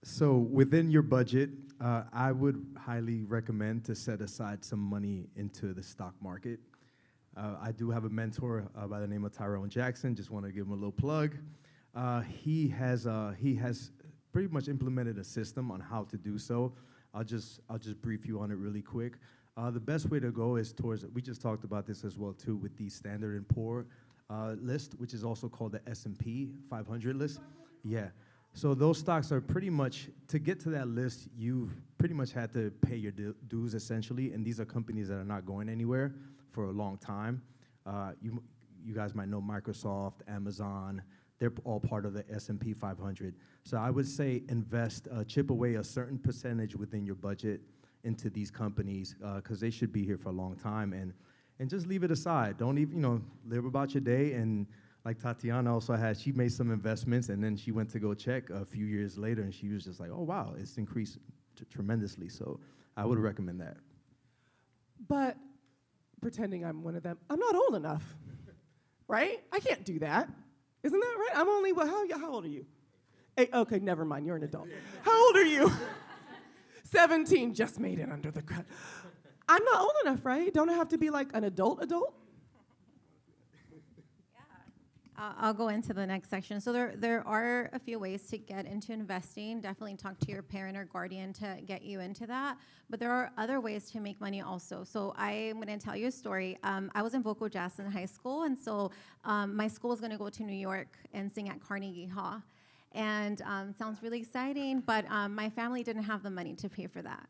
So within your budget, I would highly recommend to set aside some money into the stock market. I do have a mentor by the name of Tyrone Jackson. Just want to give him a little plug. He has pretty much implemented a system on how to do so. I'll just brief you on it really quick. The best way to go is towards, we just talked about this as well too, with the Standard & Poor list, which is also called the S&P 500 list. Yeah. So those stocks are pretty much, to get to that list, you've pretty much had to pay your dues essentially, and these are companies that are not going anywhere for a long time. You guys might know Microsoft, Amazon, they're all part of the S&P 500. So I would say invest, chip away a certain percentage within your budget into these companies, because they should be here for a long time, and just leave it aside. Don't even, live about your day. And like Tatiana also had, she made some investments, and then she went to go check a few years later, and she was just like, oh, wow, it's increased tremendously. So I would recommend that. But pretending I'm one of them, I'm not old enough, right? I can't do that. Isn't that right? I'm only, how old are you? Okay, never mind, you're an adult. How old are you? 17, just made it under the ground. I'm not old enough, right? Don't I have to be like an adult? I'll go into the next section. So there are a few ways to get into investing. Definitely talk to your parent or guardian to get you into that. But there are other ways to make money also. So I'm going to tell you a story. I was in vocal jazz in high school, and so my school was going to go to New York and sing at Carnegie Hall. And sounds really exciting, but my family didn't have the money to pay for that.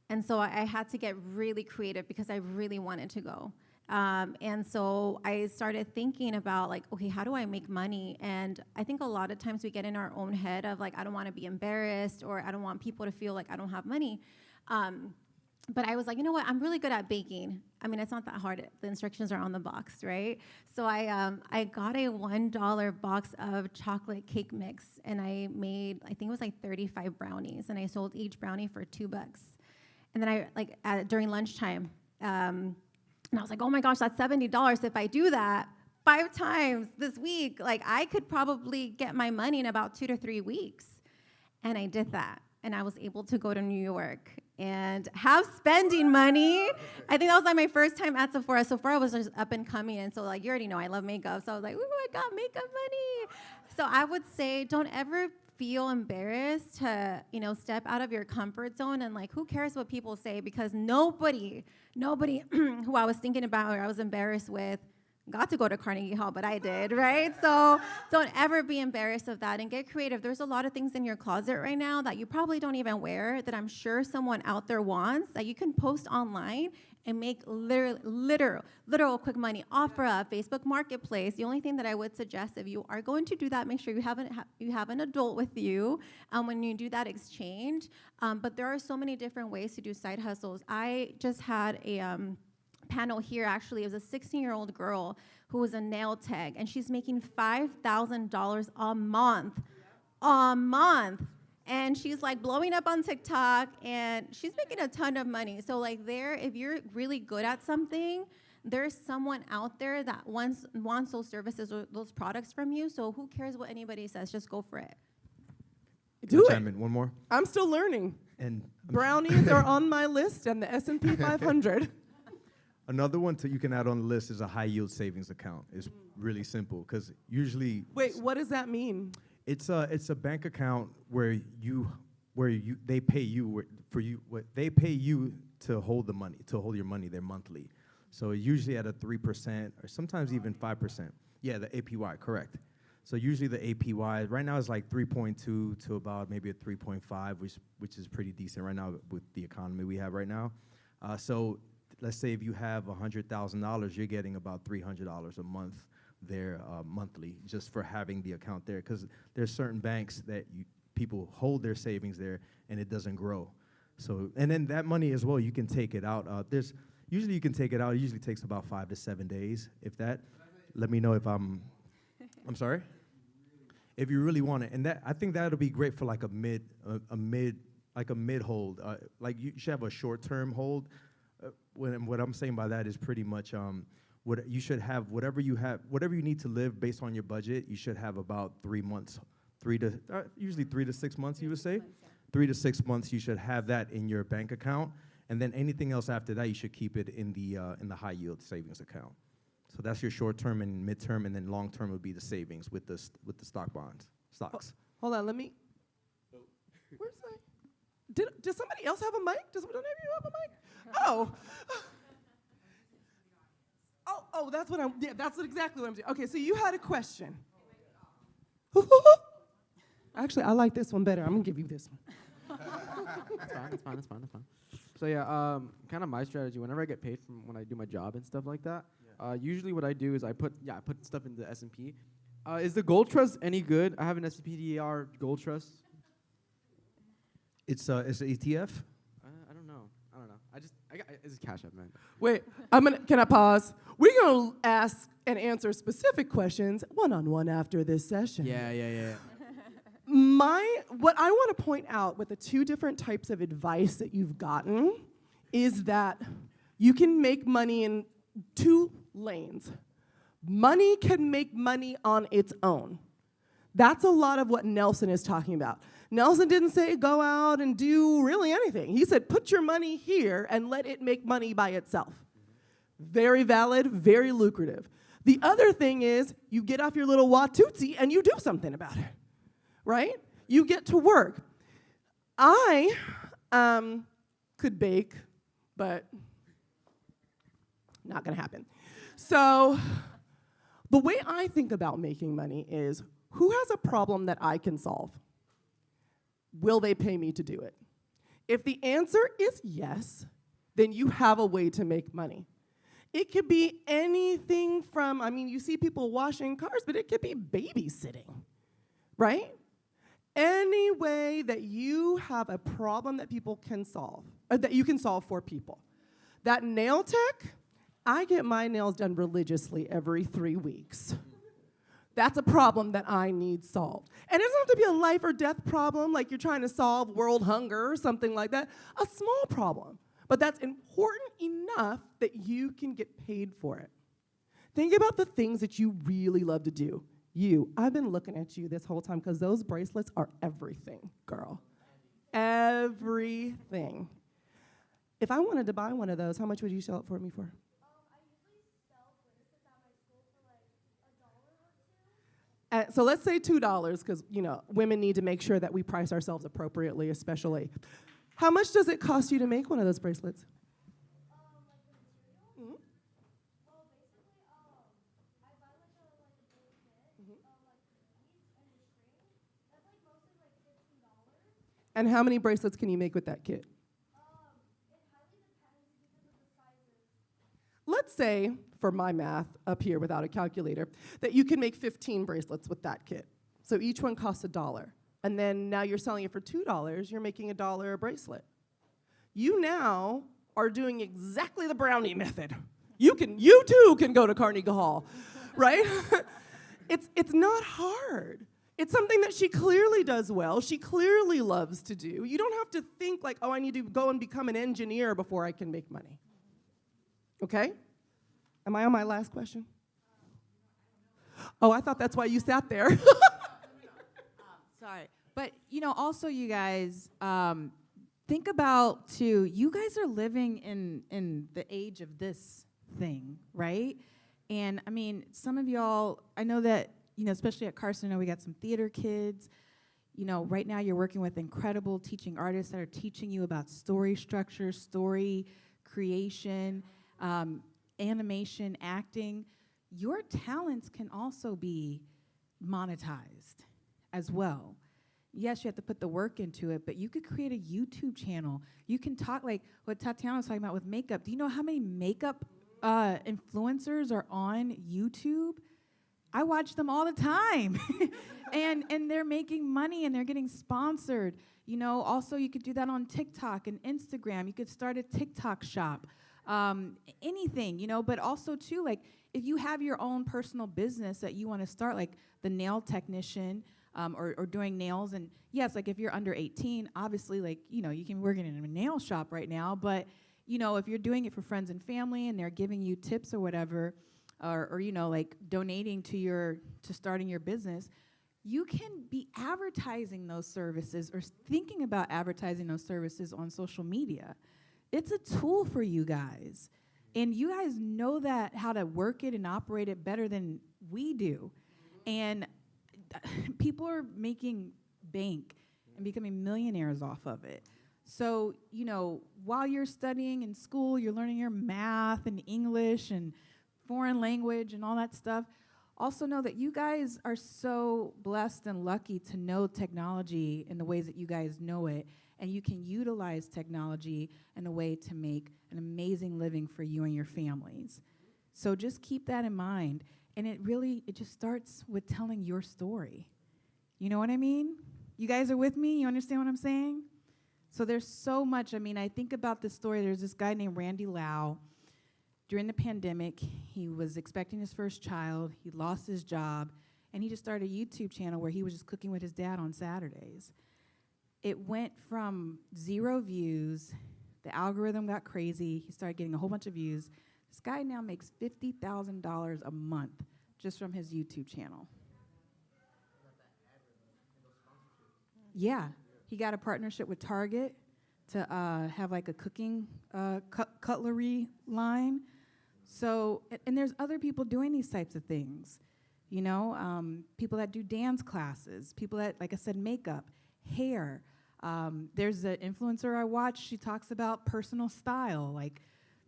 And so I had to get really creative because I really wanted to go. And so I started thinking about like, okay, how do I make money? And I think a lot of times we get in our own head of like, I don't want to be embarrassed, or I don't want people to feel like I don't have money. But I was like, you know what? I'm really good at baking. I mean, it's not that hard. The instructions are on the box, right? So I got a $1 box of chocolate cake mix, and I made, I think it was like 35 brownies, and I sold each brownie for $2. And then during lunchtime, and I was like, oh my gosh, that's $70. If I do that 5 times this week, like I could probably get my money in about 2 to 3 weeks. And I did that. And I was able to go to New York and have spending money. I think that was like my first time at Sephora. Sephora was just up and coming. And so like, you already know I love makeup. So I was like, ooh, I got makeup money. So I would say don't ever feel embarrassed to, step out of your comfort zone, and like, who cares what people say? Because nobody who I was thinking about or I was embarrassed with got to go to Carnegie Hall, but I did, right? So don't ever be embarrassed of that, and get creative. There's a lot of things in your closet right now that you probably don't even wear that I'm sure someone out there wants, that you can post online and make literal quick money. OfferUp, Facebook Marketplace. The only thing that I would suggest, if you are going to do that, make sure you have an adult with you when you do that exchange. But there are so many different ways to do side hustles. I just had a panel here, actually. It was a 16-year-old girl who was a nail tech, and she's making $5,000 a month. A month. And she's like blowing up on TikTok, and she's making a ton of money. So like if you're really good at something, there's someone out there that wants those services or those products from you. So who cares what anybody says? Just go for it. Do it. Chime in one more. I'm still learning. And brownies are on my list, and the S&P 500. Another one you can add on the list is a high yield savings account. It's really simple, because usually. Wait, what does that mean? It's a bank account where they pay you to hold the money, to hold your money there monthly. So usually at a 3% or sometimes even 5%. Yeah, the APY, correct. So usually the APY right now is like 3.2 to about maybe a 3.5, which is pretty decent right now with the economy we have right now. So let's say if you have $100,000, you're getting about $300 a month there monthly, just for having the account there, because there's certain banks that people hold their savings there and it doesn't grow. So, and then that money as well, you can take it out. Usually you can take it out. It usually takes about 5 to 7 days, if that. Let me know if I'm sorry? If you really want it. And I think that'll be great for like a mid hold. Like you should have a short-term hold. What I'm saying by that is pretty much what you should have, whatever you need to live based on your budget, you should have about 3 months, usually 3 to 6 months, you would say. 3 to 6 months, you should have that in your bank account, and then anything else after that, you should keep it in the high yield savings account. So that's your short term and midterm, and then long term would be the savings with the stocks. Hold on, let me. Where's that? Does somebody else have a mic? Does one of you have a mic? Oh. Oh, that's what that's exactly what I'm doing. Okay, so you had a question. Actually, I like this one better. I'm gonna give you this one. It's fine. So yeah, kind of my strategy. Whenever I get paid from when I do my job and stuff like that, usually what I do is I put stuff in the S&P. Is the gold trust any good? I have an S&P/DAR gold trust. It's an ETF. I don't know. It's a Cash App, man. Wait, can I pause? We're gonna ask and answer specific questions one-on-one after this session. Yeah. What I want to point out with the two different types of advice that you've gotten is that you can make money in two lanes. Money can make money on its own. That's a lot of what Nelson is talking about. Nelson didn't say go out and do really anything. He said put your money here and let it make money by itself. Very valid, very lucrative. The other thing is you get off your little Watusi and you do something about it, right? You get to work. I could bake, but not gonna happen. So the way I think about making money is who has a problem that I can solve? Will they pay me to do it? If the answer is yes, then you have a way to make money. It could be anything from, you see people washing cars, but it could be babysitting, right? Any way that you have a problem that people can solve, or that you can solve for people. That nail tech, I get my nails done religiously every 3 weeks. That's a problem that I need solved. And it doesn't have to be a life or death problem, like you're trying to solve world hunger or something like that. A small problem. But that's important enough that you can get paid for it. Think about the things that you really love to do. I've been looking at you this whole time because those bracelets are everything, girl. Everything. If I wanted to buy one of those, how much would you sell it for me for? I usually sell bracelets at my school for like $1 or $2. So let's say $2, because women need to make sure that we price ourselves appropriately, especially. How much does it cost you to make one of those bracelets? Like the material? Well, basically, I buy like a blue kit, like beads and a string. That's like mostly like $15. And how many bracelets can you make with that kit? It highly depends because of the sizes. Let's say, for my math up here without a calculator, that you can make 15 bracelets with that kit. So each one costs $1. And then now you're selling it for $2, you're making $1 a bracelet. You now are doing exactly the brownie method. You too can go to Carnegie Hall, right? It's not hard. It's something that she clearly does well, she clearly loves to do. You don't have to think like, I need to go and become an engineer before I can make money. Okay? Am I on my last question? Oh, I thought that's why you sat there. Sorry. But, also you guys, think about, too, you guys are living in the age of this thing, right? And, some of y'all, I know that, especially at Carson, I know we got some theater kids. Right now you're working with incredible teaching artists that are teaching you about story structure, story creation, animation, acting. Your talents can also be monetized as well. Yes, you have to put the work into it, but you could create a YouTube channel. You can talk like what Tatiana was talking about with makeup. Do you know how many makeup influencers are on YouTube? I watch them all the time. and they're making money and they're getting sponsored. Also you could do that on TikTok and Instagram. You could start a TikTok shop. Anything, but also too, like if you have your own personal business that you want to start, like the nail technician, or doing nails, and yes, like if you're under 18, obviously, like, you can work in a nail shop right now, but, if you're doing it for friends and family and they're giving you tips or whatever, or like donating to starting your business, you can be advertising those services or thinking about advertising those services on social media. It's a tool for you guys. And you guys know that how to work it and operate it better than we do. And people are making bank and becoming millionaires off of it. So, while you're studying in school, you're learning your math and English and foreign language and all that stuff. Also know that you guys are so blessed and lucky to know technology in the ways that you guys know it, and you can utilize technology in a way to make an amazing living for you and your families. So just keep that in mind. And it just starts with telling your story. You know what I mean? You guys are with me? You understand what I'm saying? So there's so much. I think about this story. There's this guy named Randy Lau. During the pandemic, he was expecting his first child. He lost his job, and he just started a YouTube channel where he was just cooking with his dad on Saturdays. It went from 0 views. The algorithm got crazy. He started getting a whole bunch of views. This guy now makes $50,000 a month just from his YouTube channel. Yeah, he got a partnership with Target to have like a cooking cutlery line. So, and there's other people doing these types of things, people that do dance classes, people that, like I said, makeup, hair. There's an influencer I watch. She talks about personal style,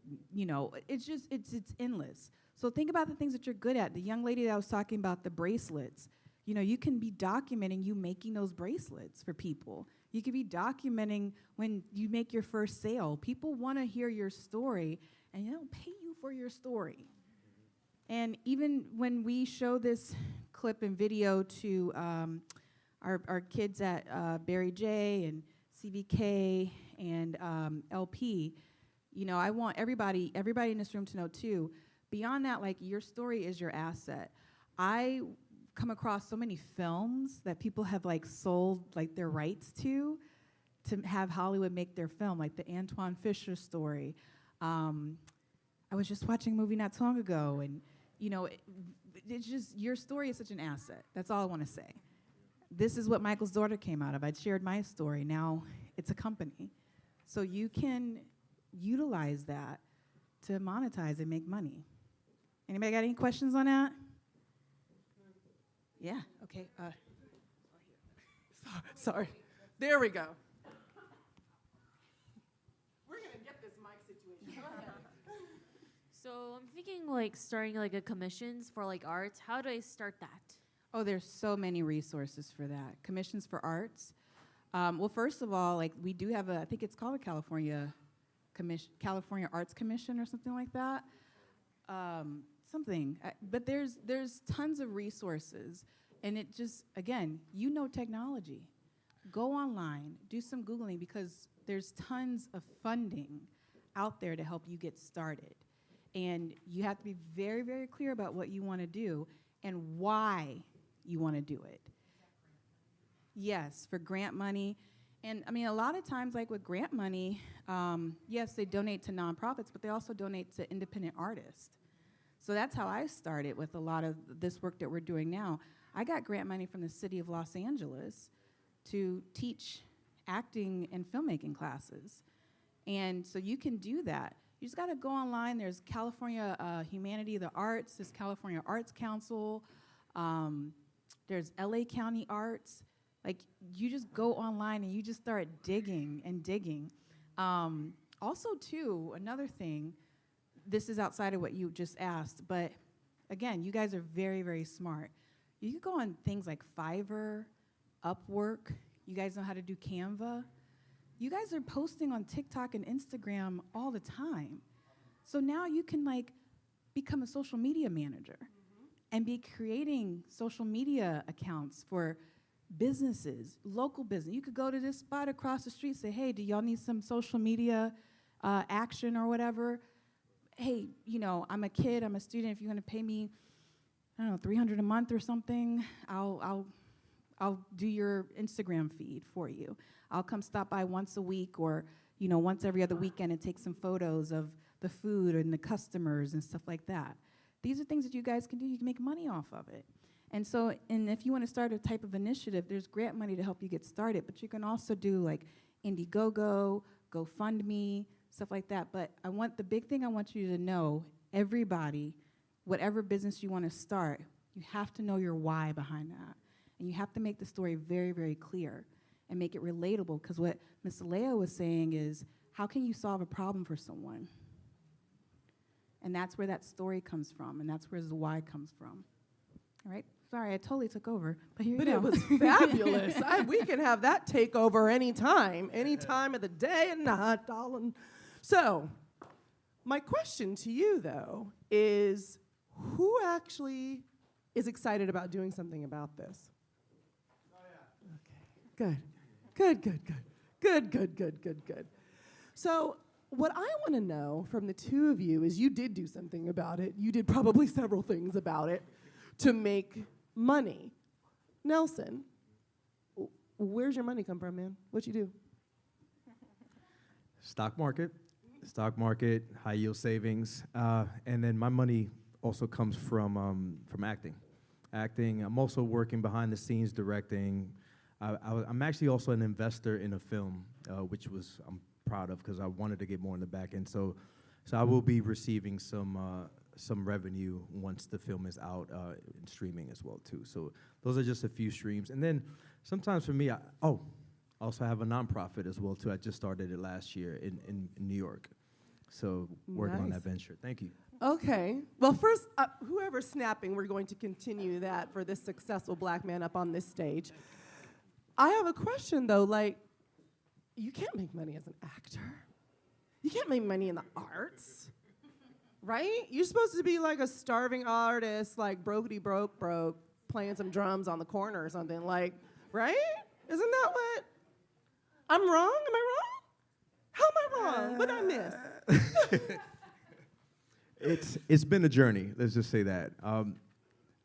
it's endless. So think about the things that you're good at. The young lady that I was talking about, the bracelets, you can be documenting you making those bracelets for people. You could be documenting when you make your first sale. People want to hear your story, and they'll pay you for your story. And even when we show this clip and video to our kids at Barry J and CVK and LP, I want everybody in this room to know too, beyond that, your story is your asset. I come across so many films that people have sold their rights to have Hollywood make their film, like the Antoine Fisher story. I was just watching a movie not too long ago, and it's just, your story is such an asset. That's all I want to say. This is what Michael's daughter came out of. I'd shared my story. Now it's a company. So you can utilize that to monetize and make money. Anybody got any questions on that? Yeah, okay. Sorry. There we go. We're going to get this mic situation. Go ahead. So I'm thinking starting a commissions for arts. How do I start that? Oh, there's so many resources for that. Commissions for arts. Well, first of all, we do have I think it's called a California Arts Commission or something like that. But there's tons of resources, and it just, again, technology. Go online, do some Googling, because there's tons of funding out there to help you get started. And you have to be very, very clear about what you want to do and why you want to do it. Yes, for grant money. And a lot of times, with grant money, yes, they donate to nonprofits, but they also donate to independent artists. So that's how I started with a lot of this work that we're doing now. I got grant money from the city of Los Angeles to teach acting and filmmaking classes. And so you can do that. You just got to go online. There's California Humanity of the Arts. There's California Arts Council. There's LA County Arts. You just go online and you just start digging and digging. Also, too, another thing, this is outside of what you just asked, but again, you guys are very, very smart. You could go on things like Fiverr, Upwork. You guys know how to do Canva. You guys are posting on TikTok and Instagram all the time. So now you can become a social media manager and be creating social media accounts for businesses, local business. You could go to this spot across the street, say, hey, do y'all need some social media action or whatever? Hey, I'm a kid, I'm a student. If you're gonna pay me, I don't know, $300 a month or something, I'll do your Instagram feed for you. I'll come stop by once a week, or once every other weekend and take some photos of the food and the customers and stuff like that. These are things that you guys can do. You can make money off of it. And so, and if you want to start a type of initiative, there's grant money to help you get started, but you can also do like Indiegogo, GoFundMe, stuff like that. But the big thing I want you to know, everybody, whatever business you want to start, you have to know your why behind that. And you have to make the story very, very clear and make it relatable, because what Ms. Alea was saying is, how can you solve a problem for someone? And that's where that story comes from, and that's where the why comes from. All right? Sorry, I totally took over, but here you go. But it was fabulous. We can have that takeover any time of the day and night, darling. So, my question to you, though, is who actually is excited about doing something about this? Okay, good. So, what I want to know from the two of you is you did do something about it. You did probably several things about it to make money. Nelson, where's your money come from, man? What you do? Stock market, high yield savings, and then my money also comes from acting. I'm also working behind the scenes, directing. I'm actually also an investor in a film, which I'm proud of because I wanted to get more in the back end. So I will be receiving some revenue once the film is out in streaming as well too. So those are just a few streams. And then sometimes for me, I also have a nonprofit as well too. I just started it last year in New York. So working on that venture. Thank you. Okay. Well, first, whoever's snapping, we're going to continue that for this successful black man up on this stage. I have a question though, like, you can't make money as an actor. You can't make money in the arts. Right? You're supposed to be like a starving artist, like brokety broke, playing some drums on the corner or something, like, right? Isn't that what? I'm wrong? Am I wrong? How am I wrong? What did I miss? It's been a journey, let's just say that.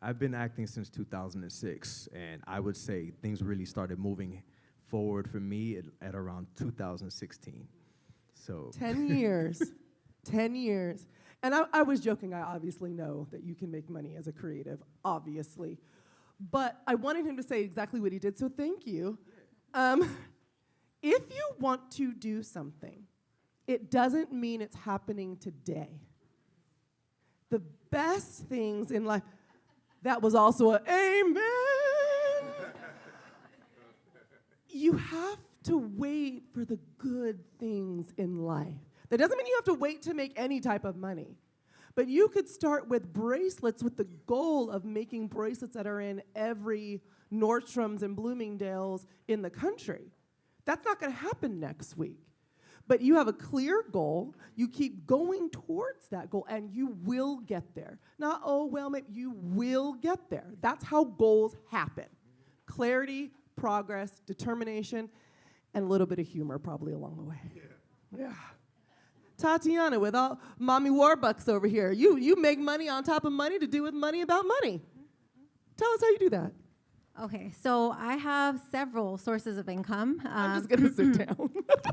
I've been acting since 2006, and I would say things really started moving forward for me at around 2016. So 10 years. 10 years. And I was joking. I obviously know that you can make money as a creative, obviously. But I wanted him to say exactly what he did, so thank you. If you want to do something, it doesn't mean it's happening today. The best things in life, that was also an amen. You have to wait for the good things in life. That doesn't mean you have to wait to make any type of money. But you could start with bracelets with the goal of making bracelets that are in every Nordstrom's and Bloomingdale's in the country. That's not going to happen next week. But you have a clear goal. You keep going towards that goal, and you will get there. Not, oh, well, maybe you will get there. That's how goals happen. Clarity, progress, determination, and a little bit of humor probably along the way. Yeah. Tatiana with all Mommy Warbucks over here. You make money on top of money to do with money about money. Tell us how you do that. Okay, so I have several sources of income. I'm just going to sit down.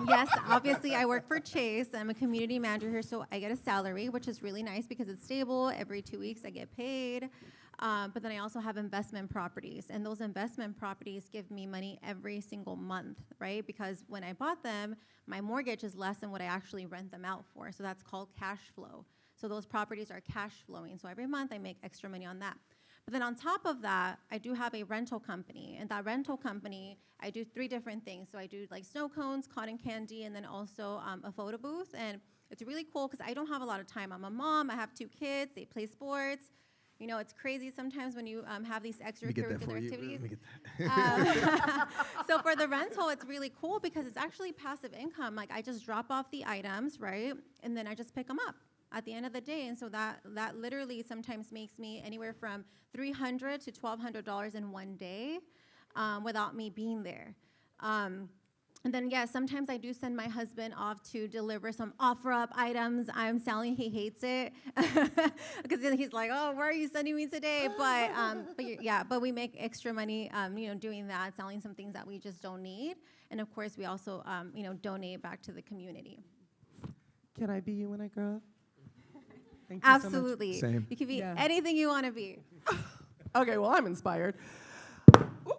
Yes, obviously I work for Chase. I'm a community manager here, so I get a salary, which is really nice because it's stable. Every 2 weeks I get paid. But then I also have investment properties, and those investment properties give me money every single month, right? Because when I bought them, my mortgage is less than what I actually rent them out for, so that's called cash flow. So those properties are cash flowing, so every month I make extra money on that. But then on top of that, I do have a rental company, and that rental company, I do 3 different things. So I do like snow cones, cotton candy, and then also a photo booth, and it's really cool because I don't have a lot of time. I'm a mom, I have 2 kids, they play sports. You know, it's crazy sometimes when you have these extracurricular activities. So for the rental, it's really cool because it's actually passive income. Like I just drop off the items, right? And then I just pick them up at the end of the day. And so that literally sometimes makes me anywhere from $300 to $1,200 in one day without me being there. And then, yeah, sometimes I do send my husband off to deliver some offer-up items. I'm selling, he hates it. Because then he's like, oh, where are you sending me today? But we make extra money, doing that, selling some things that we just don't need. And of course, we also, donate back to the community. Can I be you when I grow up? Thank you so much. Absolutely. Same. You can be Yeah. anything you want to be. Okay, well, I'm inspired. Ooh.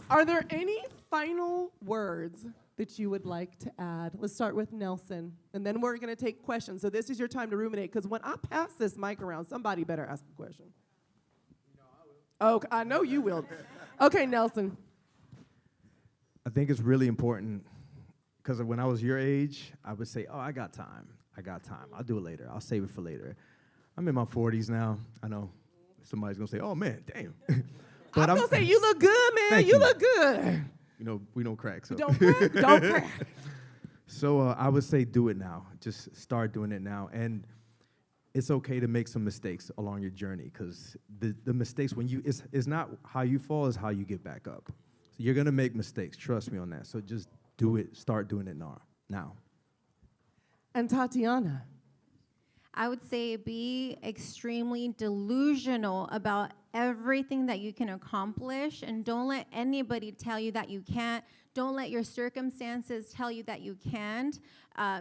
Are there any final words that you would like to add? Let's start with Nelson, and then we're going to take questions. So this is your time to ruminate, because when I pass this mic around, somebody better ask a question. Oh, I know you will. Okay, Nelson. I think it's really important because when I was your age, I would say, oh, I got time. I'll do it later. I'll save it for later. I'm in my 40s now. I know somebody's going to say, oh, man, damn. But I'm going to say, you look good, man. Thank You you. look good. We don't crack. So. Don't crack. Don't crack. So I would say do it now. Just start doing it now. And it's okay to make some mistakes along your journey, because the mistakes, it's not how you fall, it's how you get back up. So you're going to make mistakes. Trust me on that. So just do it. Start doing it now. And Tatiana. I would say be extremely delusional about everything that you can accomplish, and don't let anybody tell you that you can't. Don't let your circumstances tell you that you can't,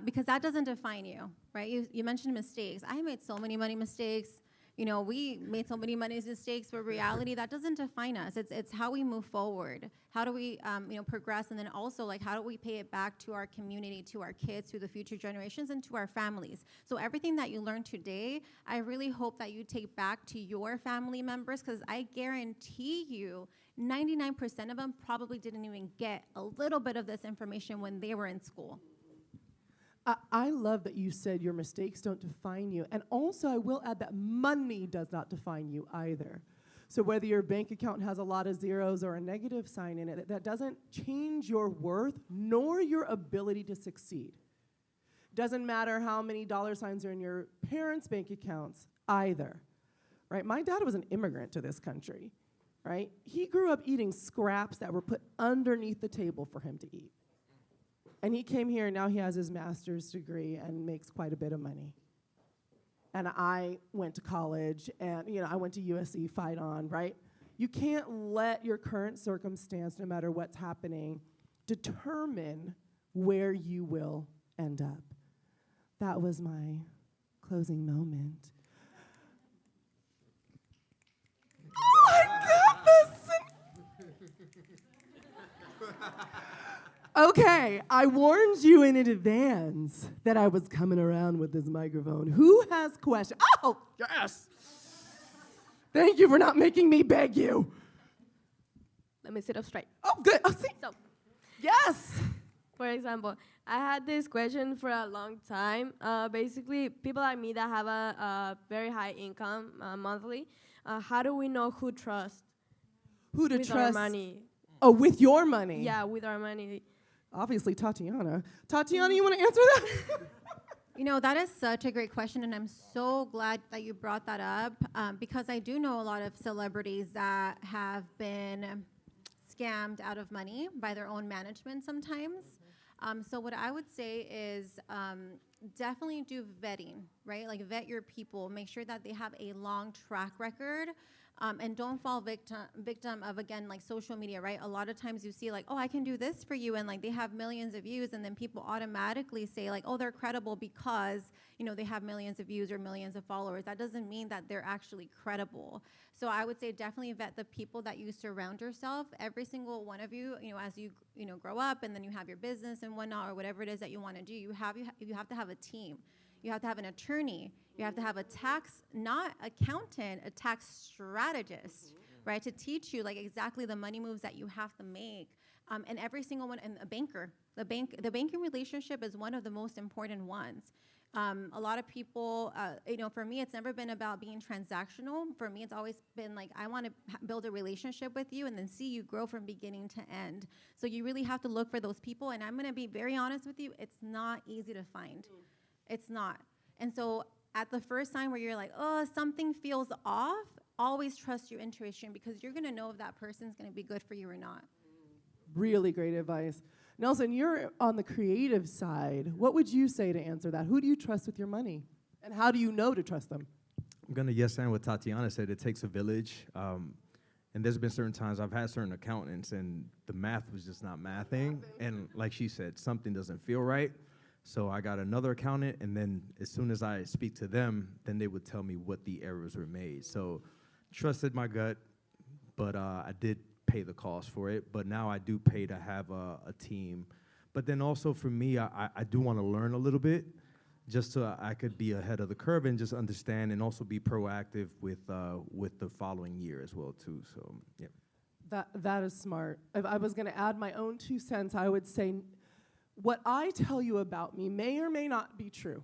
because that doesn't define you, right? You mentioned mistakes. I made so many mistakes. We made so many mistakes, but reality, that doesn't define us. It's how we move forward. How do we, progress? And then also, like, how do we pay it back to our community, to our kids, to the future generations, and to our families? So everything that you learned today, I really hope that you take back to your family members, because I guarantee you 99% of them probably didn't even get a little bit of this information when they were in school. I love that you said your mistakes don't define you. And also, I will add that money does not define you either. So whether your bank account has a lot of zeros or a negative sign in it, that doesn't change your worth nor your ability to succeed. Doesn't matter how many dollar signs are in your parents' bank accounts either, right? My dad was an immigrant to this country, right? He grew up eating scraps that were put underneath the table for him to eat. And he came here, and now he has his master's degree and makes quite a bit of money. And I went to college, and I went to USC, fight on, right? You can't let your current circumstance, no matter what's happening, determine where you will end up. That was my closing moment. Oh, I got this! Okay, I warned you in advance that I was coming around with this microphone. Who has questions? Oh, yes! Thank you for not making me beg you. Let me sit up straight. Oh, good. Oh, see. So, Yes! for example, I had this question for a long time. Basically, people like me that have a very high income monthly, how do we know who trust Who to with trust? our money? Oh, with your money? Yeah, with our money. Obviously, Tatiana. Tatiana, you want to answer that? That is such a great question, and I'm so glad that you brought that up, because I do know a lot of celebrities that have been scammed out of money by their own management sometimes. So what I would say is definitely do vetting, right? Like, vet your people. Make sure that they have a long track record. And don't fall victim of, again, like social media, right? A lot of times you see like, oh, I can do this for you, and like they have millions of views, and then people automatically say like, oh, they're credible because, they have millions of views or millions of followers. That doesn't mean that they're actually credible. So I would say definitely vet the people that you surround yourself. Every single one of you, as you grow up, and then you have your business and whatnot, or whatever it is that you want to do, you have to have a team. You have to have an attorney. You have to have a tax, not accountant, a tax strategist, right, to teach you like exactly the money moves that you have to make. And every single one, and a banker. The banking relationship is one of the most important ones. A lot of people, for me, it's never been about being transactional. For me, it's always been like, I want to build a relationship with you and then see you grow from beginning to end. So you really have to look for those people. And I'm going to be very honest with you, it's not easy to find. It's not. And so at the first sign where you're like, oh, something feels off, always trust your intuition, because you're going to know if that person's going to be good for you or not. Really great advice. Nelson, you're on the creative side. What would you say to answer that? Who do you trust with your money? And how do you know to trust them? I'm going to yes and what Tatiana said. It takes a village. And there's been certain times I've had certain accountants and the math was just not mathing. And like she said, something doesn't feel right. So I got another accountant, and then as soon as I speak to them, then they would tell me what the errors were made. So trusted my gut, but I did pay the cost for it. But now I do pay to have a team. But then also for me, I do want to learn a little bit, just so I could be ahead of the curve and just understand and also be proactive with the following year as well too. So yeah. That is smart. If I was going to add my own 2 cents, I would say what I tell you about me may or may not be true.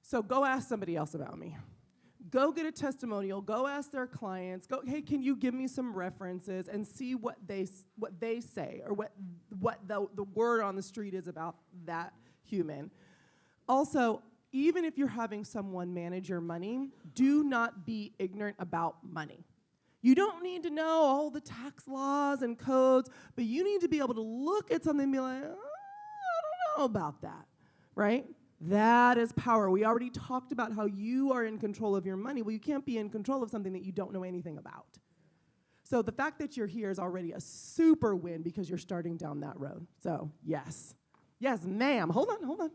So go ask somebody else about me. Go get a testimonial. Go ask their clients. Go, hey, can you give me some references and see what they say or what the word on the street is about that human. Also, even if you're having someone manage your money, do not be ignorant about money. You don't need to know all the tax laws and codes, but you need to be able to look at something and be like, oh, I don't know about that, right? That is power. We already talked about how you are in control of your money. Well, you can't be in control of something that you don't know anything about. So the fact that you're here is already a super win because you're starting down that road. So yes. Yes, ma'am. Hold on.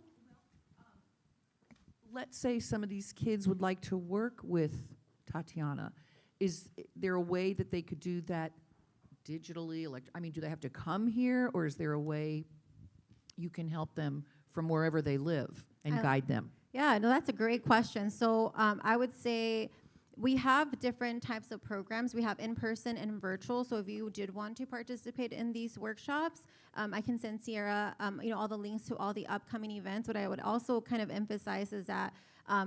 Let's say some of these kids would like to work with Tatiana. Is there a way that they could do that digitally? Do they have to come here, or is there a way you can help them from wherever they live and guide them? Yeah, no, that's a great question. So I would say we have different types of programs. We have in-person and virtual. So if you did want to participate in these workshops, I can send Sierra, all the links to all the upcoming events. What I would also kind of emphasize is that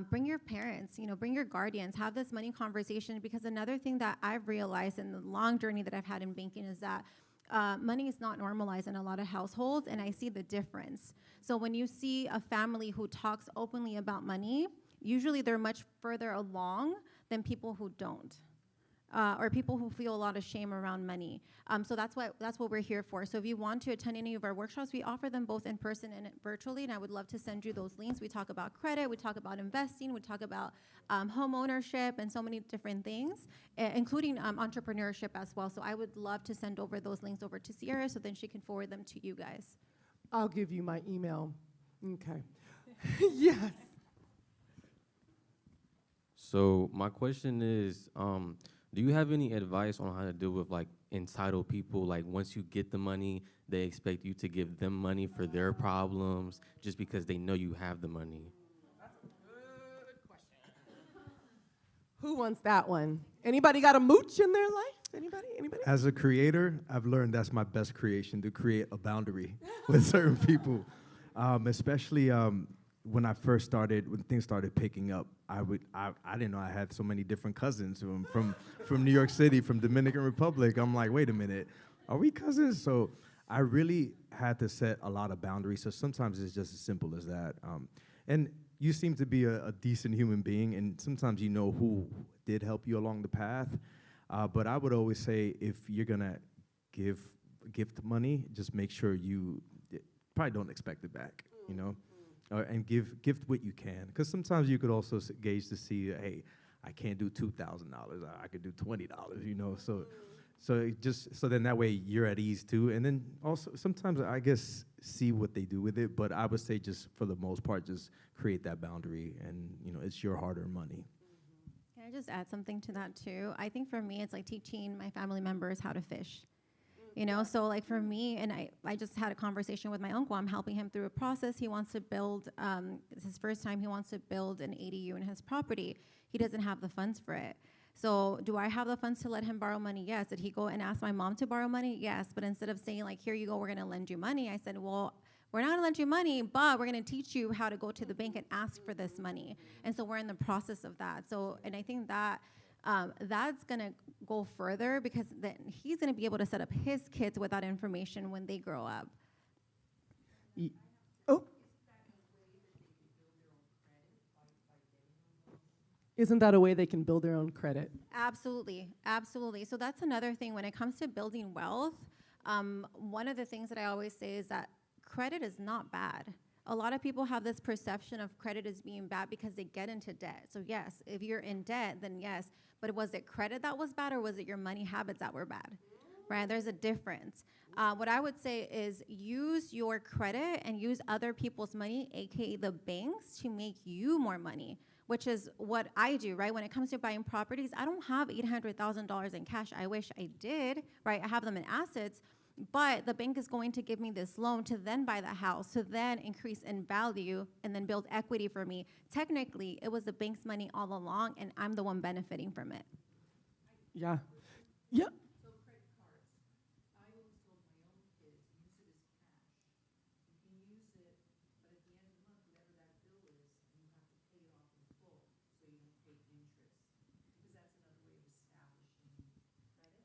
bring your parents, bring your guardians, have this money conversation, because another thing that I've realized in the long journey that I've had in banking is that money is not normalized in a lot of households, and I see the difference. So when you see a family who talks openly about money, usually they're much further along than people who don't, or people who feel a lot of shame around money. So that's what we're here for. So if you want to attend any of our workshops, we offer them both in person and virtually, and I would love to send you those links. We talk about credit, we talk about investing, we talk about home ownership, and so many different things, including entrepreneurship as well. So I would love to send over those links over to Sierra so then she can forward them to you guys. I'll give you my email. Okay. Yes. So my question is, do you have any advice on how to deal with entitled people? Like once you get the money, they expect you to give them money for their problems just because they know you have the money. That's a good question. Who wants that one? Anybody got a mooch in their life? Anybody? As a creator, I've learned that's my best creation, to create a boundary with certain people, especially when I first started, when things started picking up. I didn't know I had so many different cousins from New York City, from Dominican Republic. I'm like, wait a minute, are we cousins? So I really had to set a lot of boundaries. So sometimes it's just as simple as that. And you seem to be a decent human being, and sometimes you know who did help you along the path. But I would always say, if you're gonna gift money, just make sure you probably don't expect it back, and gift what you can, because sometimes you could also gauge to see, hey, I can't do $2,000, I could do $20, so then that way you're at ease too. And then also sometimes I guess see what they do with it, but I would say just for the most part, just create that boundary, and it's your hard-earned money. Can I just add something to that too? I think for me, it's like teaching my family members how to fish. So like for me, and I just had a conversation with my uncle. I'm helping him through a process. He wants to build, it's his first time, he wants to build an ADU in his property. He doesn't have the funds for it. So do I have the funds to let him borrow money? Yes. Did he go and ask my mom to borrow money? Yes. But instead of saying here you go, we're gonna lend you money, I said, well, we're not gonna lend you money, but we're gonna teach you how to go to the bank and ask for this money. And so we're in the process of that. So, and I think that that's gonna go further, because then he's gonna be able to set up his kids with that information when they grow up. Oh. Isn't that a way they can build their own credit? Absolutely, absolutely. So that's another thing when it comes to building wealth. One of the things that I always say is that credit is not bad. A lot of people have this perception of credit as being bad because they get into debt. So yes, if you're in debt, then yes. But was it credit that was bad, or was it your money habits that were bad? Right? There's a difference. What I would say is use your credit and use other people's money, aka the banks, to make you more money, which is what I do, right? When it comes to buying properties, I don't have $800,000 in cash. I wish I did, right? I have them in assets, but the bank is going to give me this loan to then buy the house, to then increase in value and then build equity for me. Technically, it was the bank's money all along, and I'm the one benefiting from it. Yeah. Yeah.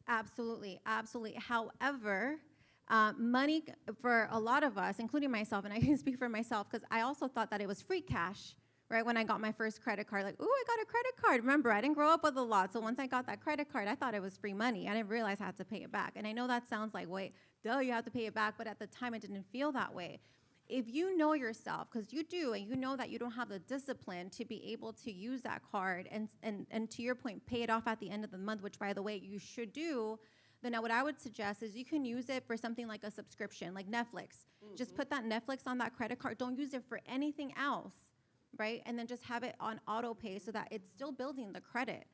Absolutely, absolutely. However, money for a lot of us, including myself, and I can speak for myself because I also thought that it was free cash, right? When I got my first credit card, like, ooh, I got a credit card. Remember, I didn't grow up with a lot, so once I got that credit card, I thought it was free money. I didn't realize I had to pay it back. And I know that sounds like, wait, duh, you have to pay it back, but at the time, it didn't feel that way. If you know yourself, because you do, and you know that you don't have the discipline to be able to use that card and to your point, pay it off at the end of the month, which, by the way, you should do, then what I would suggest is you can use it for something like a subscription, like Netflix. Just put that Netflix on that credit card. Don't use it for anything else, right? And then just have it on auto pay so that it's still building the credit.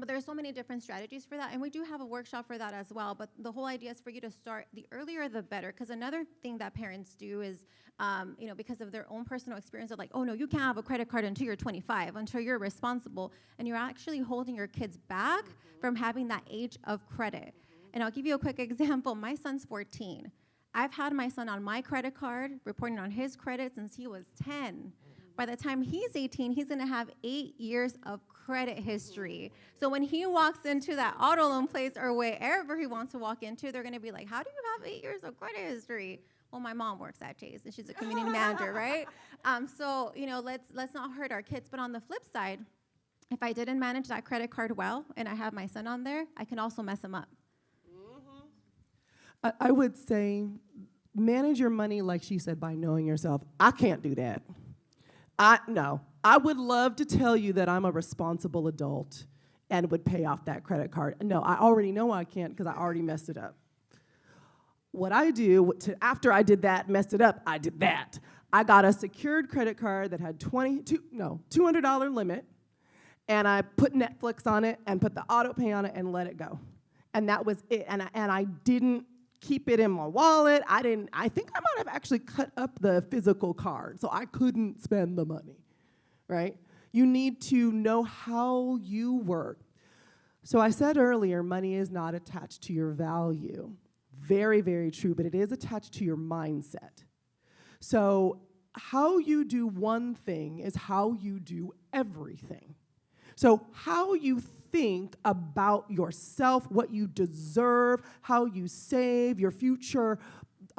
But there's so many different strategies for that, and we do have a workshop for that as well. But the whole idea is for you to start, the earlier the better, because another thing that parents do is, because of their own personal experience of like, oh no, you can't have a credit card until you're 25, until you're responsible, and you're actually holding your kids back from having that age of credit. And I'll give you a quick example. My son's 14. I've had my son on my credit card, reporting on his credit since he was 10. By the time he's 18, he's gonna have 8 years of credit history. So when he walks into that auto loan place or wherever he wants to walk into, they're gonna be like, how do you have 8 years of credit history? Well, my mom works at Chase and she's a community manager, right? So let's not hurt our kids. But on the flip side, if I didn't manage that credit card well and I have my son on there, I can also mess him up. I would say manage your money, like she said, by knowing yourself. I can't do that. No. I would love to tell you that I'm a responsible adult and would pay off that credit card. No, I already know I can't because I already messed it up. What I do, after I did that, messed it up, I did that. I got a secured credit card that had $200 limit, and I put Netflix on it and put the auto pay on it and let it go. And that was it. And I didn't keep it in my wallet. I think I might have actually cut up the physical card so I couldn't spend the money, right? You need to know how you work. So I said earlier, money is not attached to your value. Very, very true, but it is attached to your mindset. So how you do one thing is how you do everything. So how you think about yourself, what you deserve, how you save, your future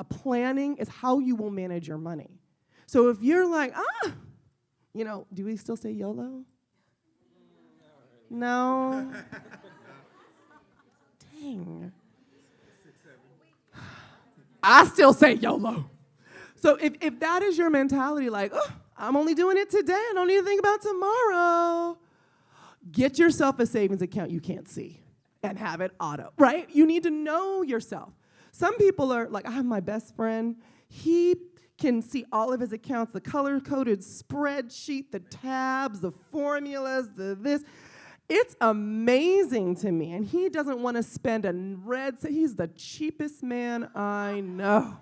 planning is how you will manage your money. So if you're like, do we still say YOLO? No? Dang. I still say YOLO. So if that is your mentality, like, I'm only doing it today, I don't need to think about tomorrow. Get yourself a savings account you can't see and have it auto, right? You need to know yourself. Some people are like, I have my best friend. He can see all of his accounts, the color-coded spreadsheet, the tabs, the formulas, the this. It's amazing to me. And he doesn't want to spend a red cent. He's the cheapest man I know.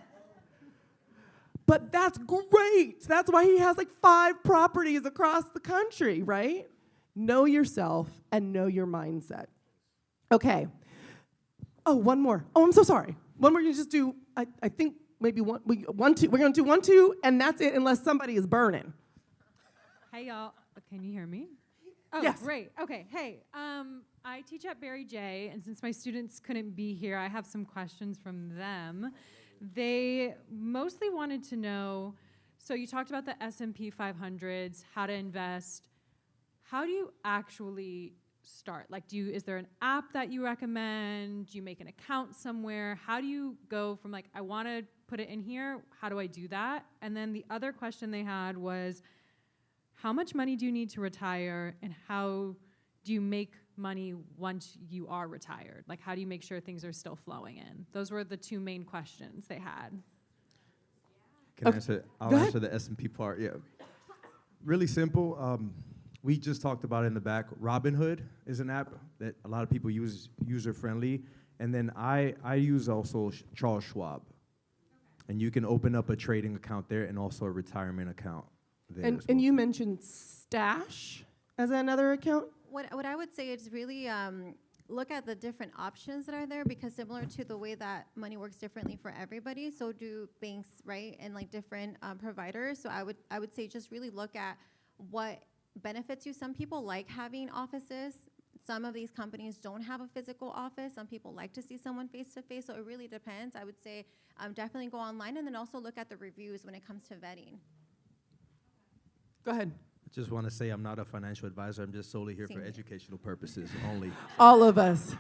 But that's great. That's why he has like 5 properties across the country, right? Know yourself and know your mindset. Okay. Oh, one more. Oh, I'm so sorry. One more. You just do. I think maybe one, two. We're gonna do 1, 2, and that's it, unless somebody is burning. Hey y'all. Can you hear me? Oh, yes. Great. Okay. Hey. I teach at Barry J, and since my students couldn't be here, I have some questions from them. They mostly wanted to know. So you talked about the S&P 500s, how to invest. How do you actually start? Like, is there an app that you recommend? Do you make an account somewhere? How do you go from like, I want to put it in here. How do I do that? And then the other question they had was, how much money do you need to retire, and how do you make money once you are retired? Like, how do you make sure things are still flowing in? Those were the two main questions they had. Can I answer? I'll answer the S&P part. Yeah, really simple. We just talked about it in the back. Robinhood is an app that a lot of people use, user-friendly. And then I use also Charles Schwab. And you can open up a trading account there and also a retirement account there. And you mentioned Stash as another account? What I would say is really look at the different options that are there, because similar to the way that money works differently for everybody, so do banks, right? And like different providers. So I would say just really look at what benefits you. Some people like having offices. Some of these companies don't have a physical office. Some people like to see someone face to face. So it really depends. I would say definitely go online, and then also look at the reviews when it comes to vetting. Go ahead. I just want to say I'm not a financial advisor. I'm just solely here for educational purposes only. All of us.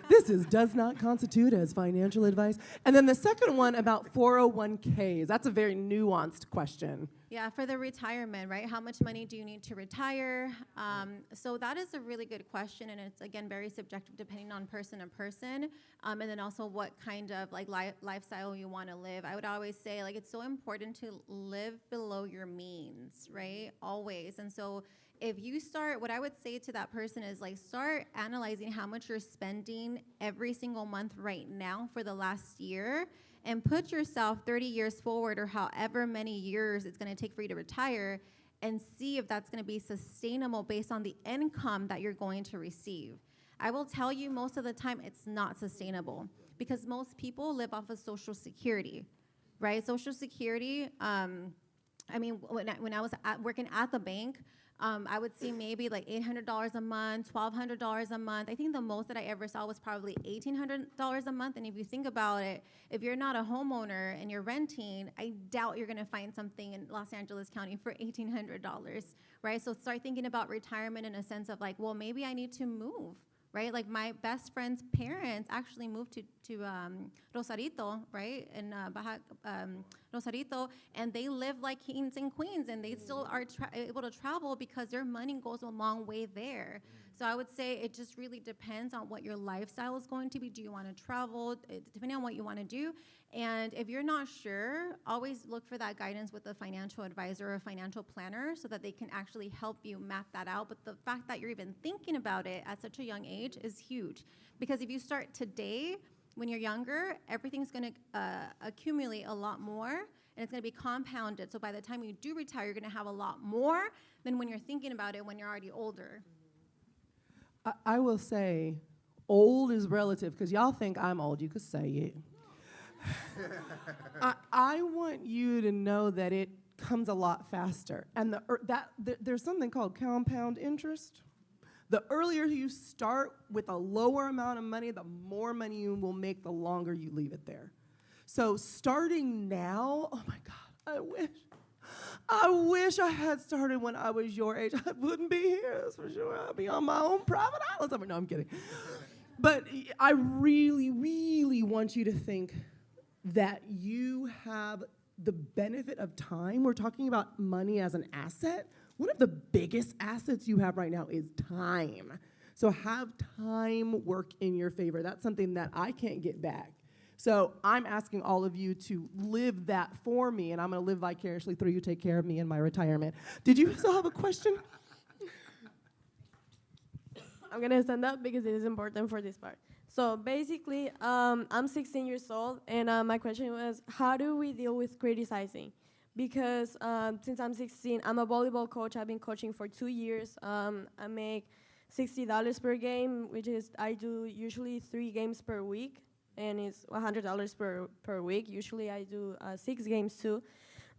This does not constitute as financial advice. And then the second one about 401ks. That's a very nuanced question. Yeah, for the retirement, right? How much money do you need to retire? So that is a really good question, and it's, again, very subjective depending on person to person, and then also what kind of like lifestyle you want to live. I would always say, like, it's so important to live below your means, right? Always. And so if you start, what I would say to that person is, like, start analyzing how much you're spending every single month right now for the last year, and put yourself 30 years forward, or however many years it's going to take for you to retire, and see if that's going to be sustainable based on the income that you're going to receive. I will tell you, most of the time it's not sustainable, because most people live off of Social Security, right? Social Security, I mean, when I was working at the bank, I would see maybe like $800 a month, $1,200 a month. I think the most that I ever saw was probably $1,800 a month. And if you think about it, if you're not a homeowner and you're renting, I doubt you're going to find something in Los Angeles County for $1,800, right? So start thinking about retirement in a sense of like, well, maybe I need to move, right? Like my best friend's parents actually moved to Rosarito, right? In Baja Rosarito, and they live like kings and queens, and they still are able to travel because their money goes a long way there. So I would say it just really depends on what your lifestyle is going to be. Do you want to travel? Depending on what you want to do. And if you're not sure, always look for that guidance with a financial advisor or a financial planner so that they can actually help you map that out. But the fact that you're even thinking about it at such a young age is huge. Because if you start today, when you're younger, everything's going to accumulate a lot more, and it's going to be compounded. So by the time you do retire, you're going to have a lot more than when you're thinking about it when you're already older. I will say, old is relative, because y'all think I'm old. You could say it. I want you to know that it comes a lot faster. And there's something called compound interest. The earlier you start with a lower amount of money, the more money you will make the longer you leave it there. So starting now, oh my God, I wish I had started when I was your age. I wouldn't be here, that's for sure. I'd be on my own private island somewhere. No, I'm kidding. But I really, really want you to think that you have the benefit of time. We're talking about money as an asset. One of the biggest assets you have right now is time. So have time work in your favor. That's something that I can't get back. So I'm asking all of you to live that for me, and I'm going to live vicariously through you. Take care of me in my retirement. Did you still have a question? I'm going to stand up because it is important for this part. So basically, I'm 16 years old, and my question was, how do we deal with criticizing? Because since I'm 16, I'm a volleyball coach. I've been coaching for 2 years. I make $60 per game, which is I do usually 3 games per week, and it's $100 per week. Usually I do 6 games too.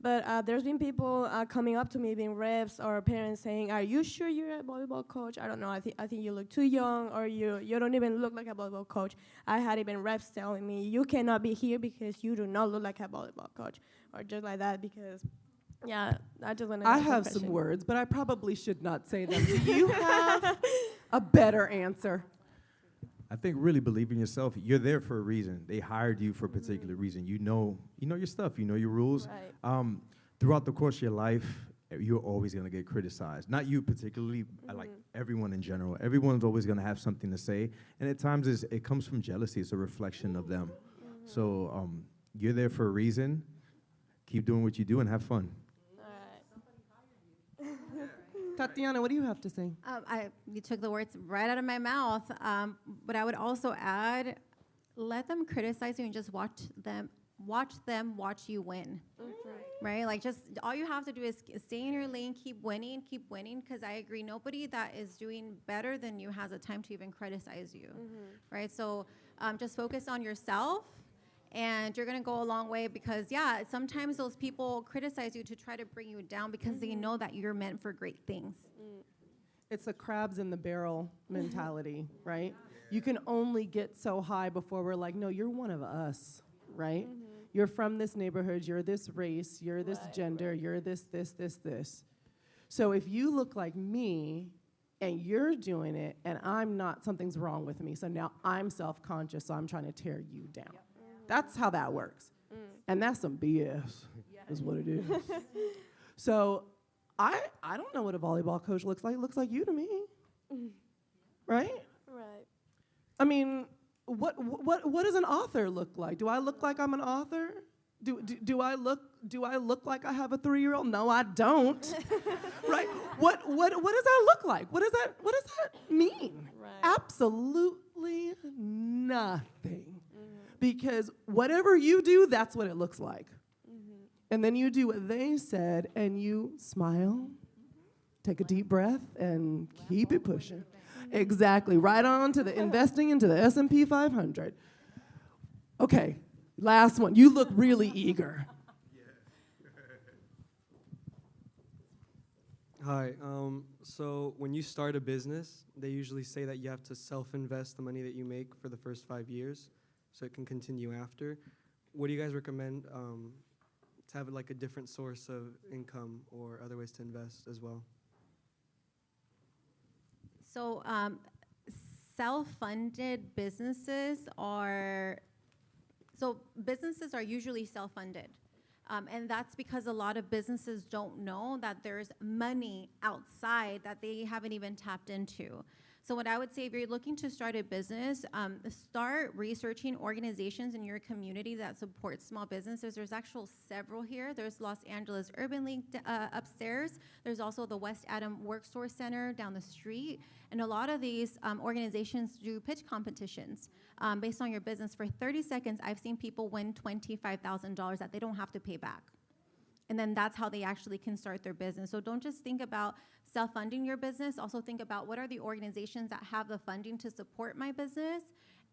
But there's been people coming up to me, being reps or parents saying, "Are you sure you're a volleyball coach?" I don't know. I think you look too young, or you don't even look like a volleyball coach. I had even reps telling me, "You cannot be here because you do not look like a volleyball coach," or just like that. Because, yeah, I just want to. I have some words, but I probably should not say them. Do you have a better answer? I think really believe in yourself. You're there for a reason. They hired you for a particular reason. You know your stuff. You know your rules. Right. Throughout the course of your life, you're always gonna get criticized. Not you particularly, like everyone in general. Everyone's always gonna have something to say, and at times it comes from jealousy. It's a reflection of them. So you're there for a reason. Keep doing what you do and have fun. Tatiana, what do you have to say? You took the words right out of my mouth. But I would also add, let them criticize you and just watch them watch you win. Right? Like, just all you have to do is stay in your lane, keep winning, because I agree, nobody that is doing better than you has a time to even criticize you. Right? So just focus on yourself, and you're going to go a long way, because, yeah, sometimes those people criticize you to try to bring you down because they know that you're meant for great things. It's a crabs in the barrel mentality, right? You can only get so high before we're like, no, you're one of us, right? You're from this neighborhood, you're this race, you're this gender, you're this. So if you look like me and you're doing it and I'm not, something's wrong with me. So now I'm self-conscious, so I'm trying to tear you down. That's how that works. And that's some BS, is what it is. So I don't know what a volleyball coach looks like. It looks like you to me, right? Right. I mean, what does an author look like? Do I look like I'm an author? Do I look like I have a 3-year-old? No, I don't. Right? What does that look like? What does that mean? Right. Absolutely nothing. Because whatever you do, that's what it looks like. And then you do what they said, and you smile, take a deep breath, and keep it pushing. Exactly. Right on to the investing into the S&P 500. Okay, last one. You look really eager. Hi. So when you start a business, they usually say that you have to self-invest the money that you make for the first 5 years, so it can continue after. What do you guys recommend to have like a different source of income or other ways to invest as well? So self-funded businesses are usually self-funded. And that's because a lot of businesses don't know that there's money outside that they haven't even tapped into. So what I would say, if you're looking to start a business, start researching organizations in your community that support small businesses. There's actually several here. There's Los Angeles Urban League upstairs. There's also the West Adam Worksource Center down the street. And a lot of these organizations do pitch competitions based on your business. For 30 seconds, I've seen people win $25,000 that they don't have to pay back. And then that's how they actually can start their business. So don't just think about self-funding your business. Also think about what are the organizations that have the funding to support my business.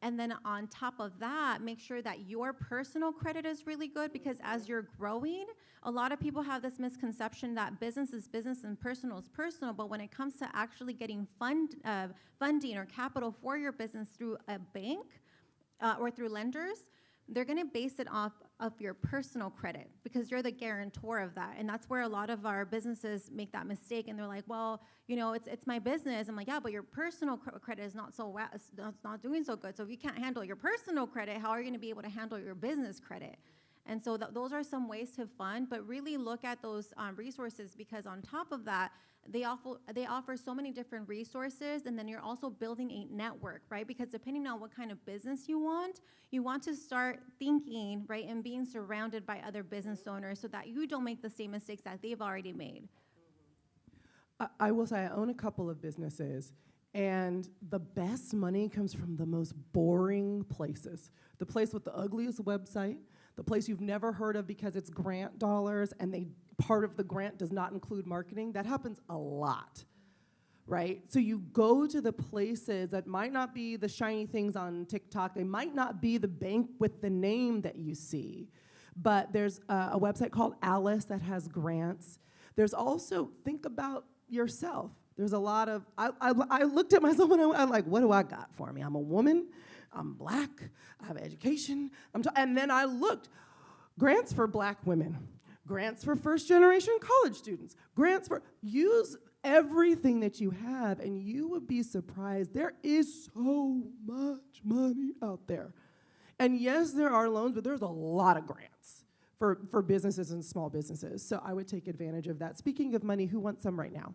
And then on top of that, make sure that your personal credit is really good, because as you're growing, a lot of people have this misconception that business is business and personal is personal. But when it comes to actually getting funding or capital for your business through a bank or through lenders, they're going to base it off of your personal credit, because you're the guarantor of that. And that's where a lot of our businesses make that mistake. And they're like, well, you know, it's my business. I'm like, yeah, but your personal credit is not not doing so good. So if you can't handle your personal credit, how are you going to be able to handle your business credit? And so those are some ways to fund, but really look at those resources, because on top of that, they offer so many different resources, and then you're also building a network, right? Because depending on what kind of business you want to start thinking, right, and being surrounded by other business owners so that you don't make the same mistakes that they've already made. I will say I own a couple of businesses, and the best money comes from the most boring places. The place with the ugliest website, the place you've never heard of because it's grant dollars and part of the grant does not include marketing. That happens a lot, right? So you go to the places that might not be the shiny things on TikTok. They might not be the bank with the name that you see. But there's a website called Alice that has grants. There's also, think about yourself. There's a lot of, I looked at myself and I'm like, what do I got for me? I'm a woman, I'm black, I have education, and then I looked, grants for black women, grants for first-generation college students, grants for, use everything that you have, and you would be surprised. There is so much money out there. And yes, there are loans, but there's a lot of grants for businesses and small businesses. So I would take advantage of that. Speaking of money, who wants some right now?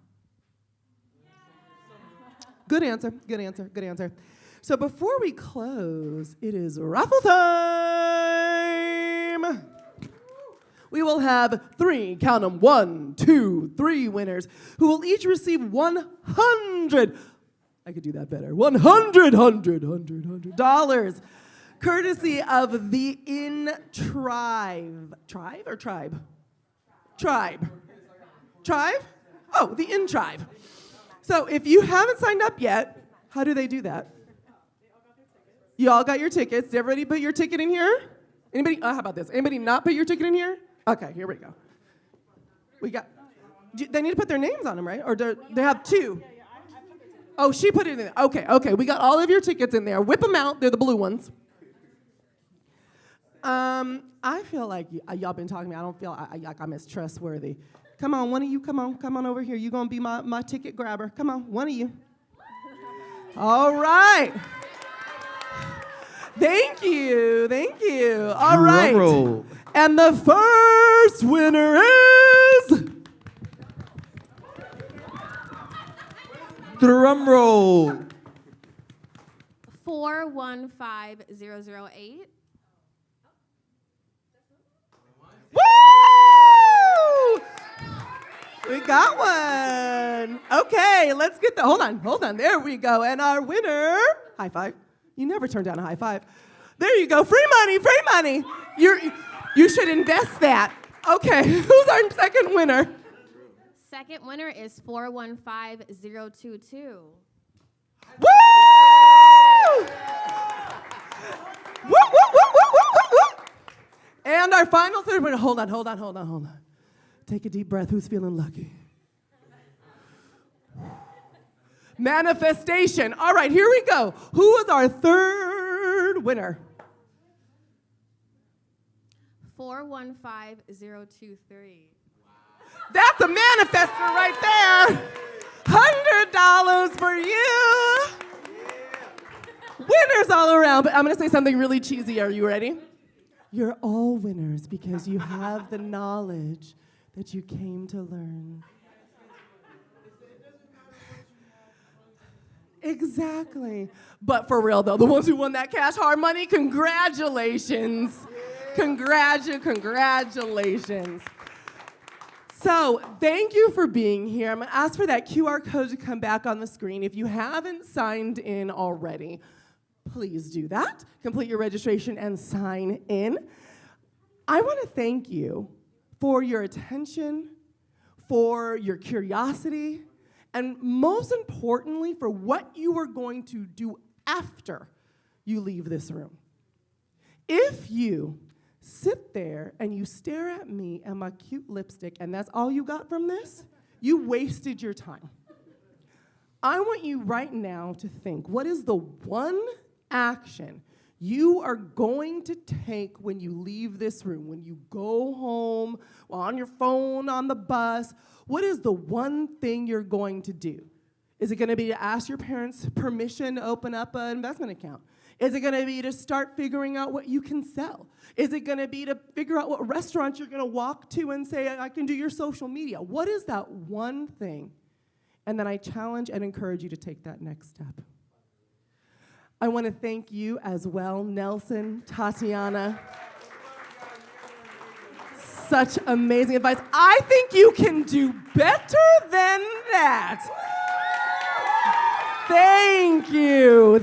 Good answer, good answer, good answer. So before we close, it is raffle time. We will have 3, count them, 1, 2, 3 winners who will each receive $100. I could do that better. $100 courtesy of the In Tribe. Tribe or Tribe? Tribe. Tribe? Oh, the In Tribe. So if you haven't signed up yet, how do they do that? You all got your tickets. Did everybody put your ticket in here? Anybody? How about this? Anybody not put your ticket in here? Okay, here we go. We got. They need to put their names on them, right? Or do they have 2? Oh, she put it in there. Okay. We got all of your tickets in there. Whip them out. They're the blue ones. I feel like y'all been talking to me. I don't feel like I'm as trustworthy. Come on, one of you, come on over here. You're going to be my ticket grabber. Come on, one of you. All right. Thank you. All right. Drum roll. And the first winner is... Drum roll. 415008. Woo! We got one. Okay, let's get the, hold on. There we go. And our winner, high five. You never turn down a high five. There you go, free money. You should invest that. Okay, who's our second winner? Second winner is 415022. Woo! Woo! And our final third winner, hold on. Take a deep breath, who's feeling lucky? Manifestation. All right, here we go. Who is our third winner? 415023. That's a manifester right there. $100 for you. Winners all around, but I'm going to say something really cheesy. Are you ready? You're all winners because you have the knowledge that you came to learn. Exactly. But for real, though, the ones who won that cash hard money, congratulations. Congratulations. So thank you for being here. I'm going to ask for that QR code to come back on the screen. If you haven't signed in already, please do that. Complete your registration and sign in. I want to thank you for your attention, for your curiosity, and most importantly, for what you are going to do after you leave this room. If you sit there and you stare at me and my cute lipstick and that's all you got from this, you wasted your time. I want you right now to think, what is the one action you are going to take when you leave this room, when you go home, on your phone, on the bus? What is the one thing you're going to do? Is it going to be to ask your parents permission to open up an investment account? Is it going to be to start figuring out what you can sell? Is it going to be to figure out what restaurants you're going to walk to and say, I can do your social media? What is that one thing? And then I challenge and encourage you to take that next step. I want to thank you as well, Nelson, Tatiana. Such amazing advice. I think you can do better than that. Thank you.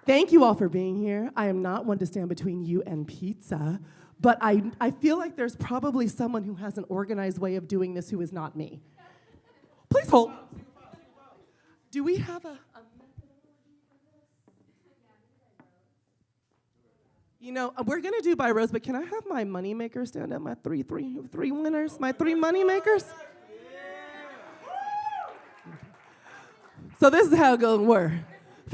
Thank you all for being here. I am not one to stand between you and pizza, but I feel like there's probably someone who has an organized way of doing this who is not me. Please hold. Do we have a You know, we're gonna do by rows, but can I have my money makers stand up? My three winners, my 3 money makers. So this is how it's gonna work.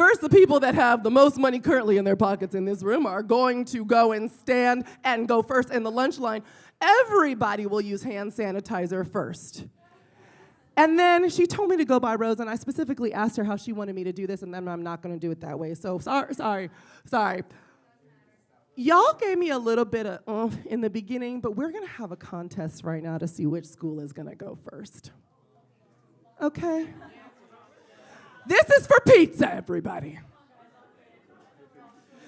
First, the people that have the most money currently in their pockets in this room are going to go and stand and go first in the lunch line. Everybody will use hand sanitizer first. And then she told me to go by rows, and I specifically asked her how she wanted me to do this, and then I'm not going to do it that way. So sorry. Y'all gave me a little bit of oomph in the beginning, but we're going to have a contest right now to see which school is going to go first. Okay? This is for pizza, everybody.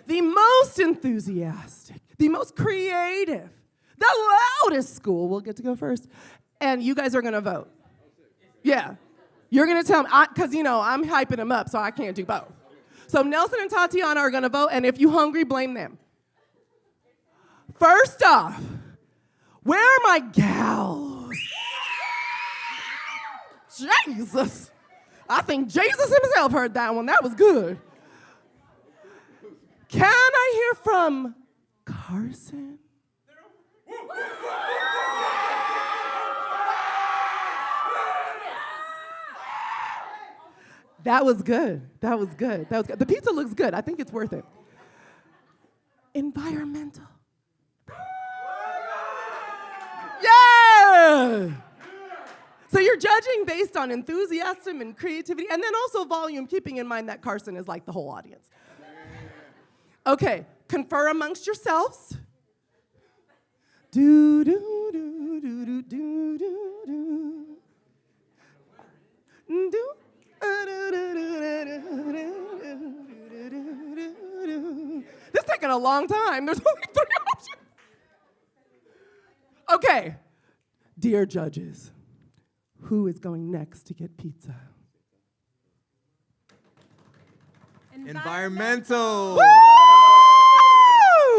The most enthusiastic, the most creative, the loudest school will get to go first. And you guys are going to vote. Yeah. You're going to tell me, because, I'm hyping them up, so I can't do both. So Nelson and Tatiana are going to vote, and if you're hungry, blame them. First off, where are my gals? Jesus. I think Jesus himself heard that one. That was good. Can I hear from Carson? That was good. The pizza looks good. I think it's worth it. Environmental. Yeah! So you're judging based on enthusiasm and creativity, and then also volume, keeping in mind that Carson is like the whole audience. Okay, confer amongst yourselves. Do do do do do do do do do. This is taking a long time. There's only 3 options. Okay, dear judges, who is going next to get pizza? Environmental.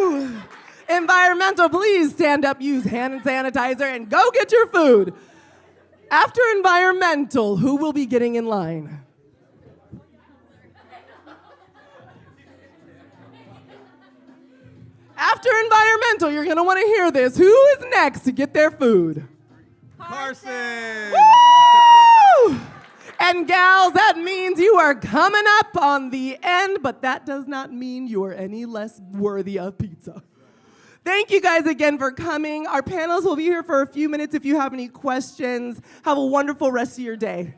Woo! Environmental, please stand up, use hand sanitizer, and go get your food. After environmental, who will be getting in line? After environmental, you're going to want to hear this. Who is next to get their food? Carson. Woo! And gals, that means you are coming up on the end, but that does not mean you are any less worthy of pizza. Thank you guys again for coming. Our panelists will be here for a few minutes if you have any questions. Have a wonderful rest of your day.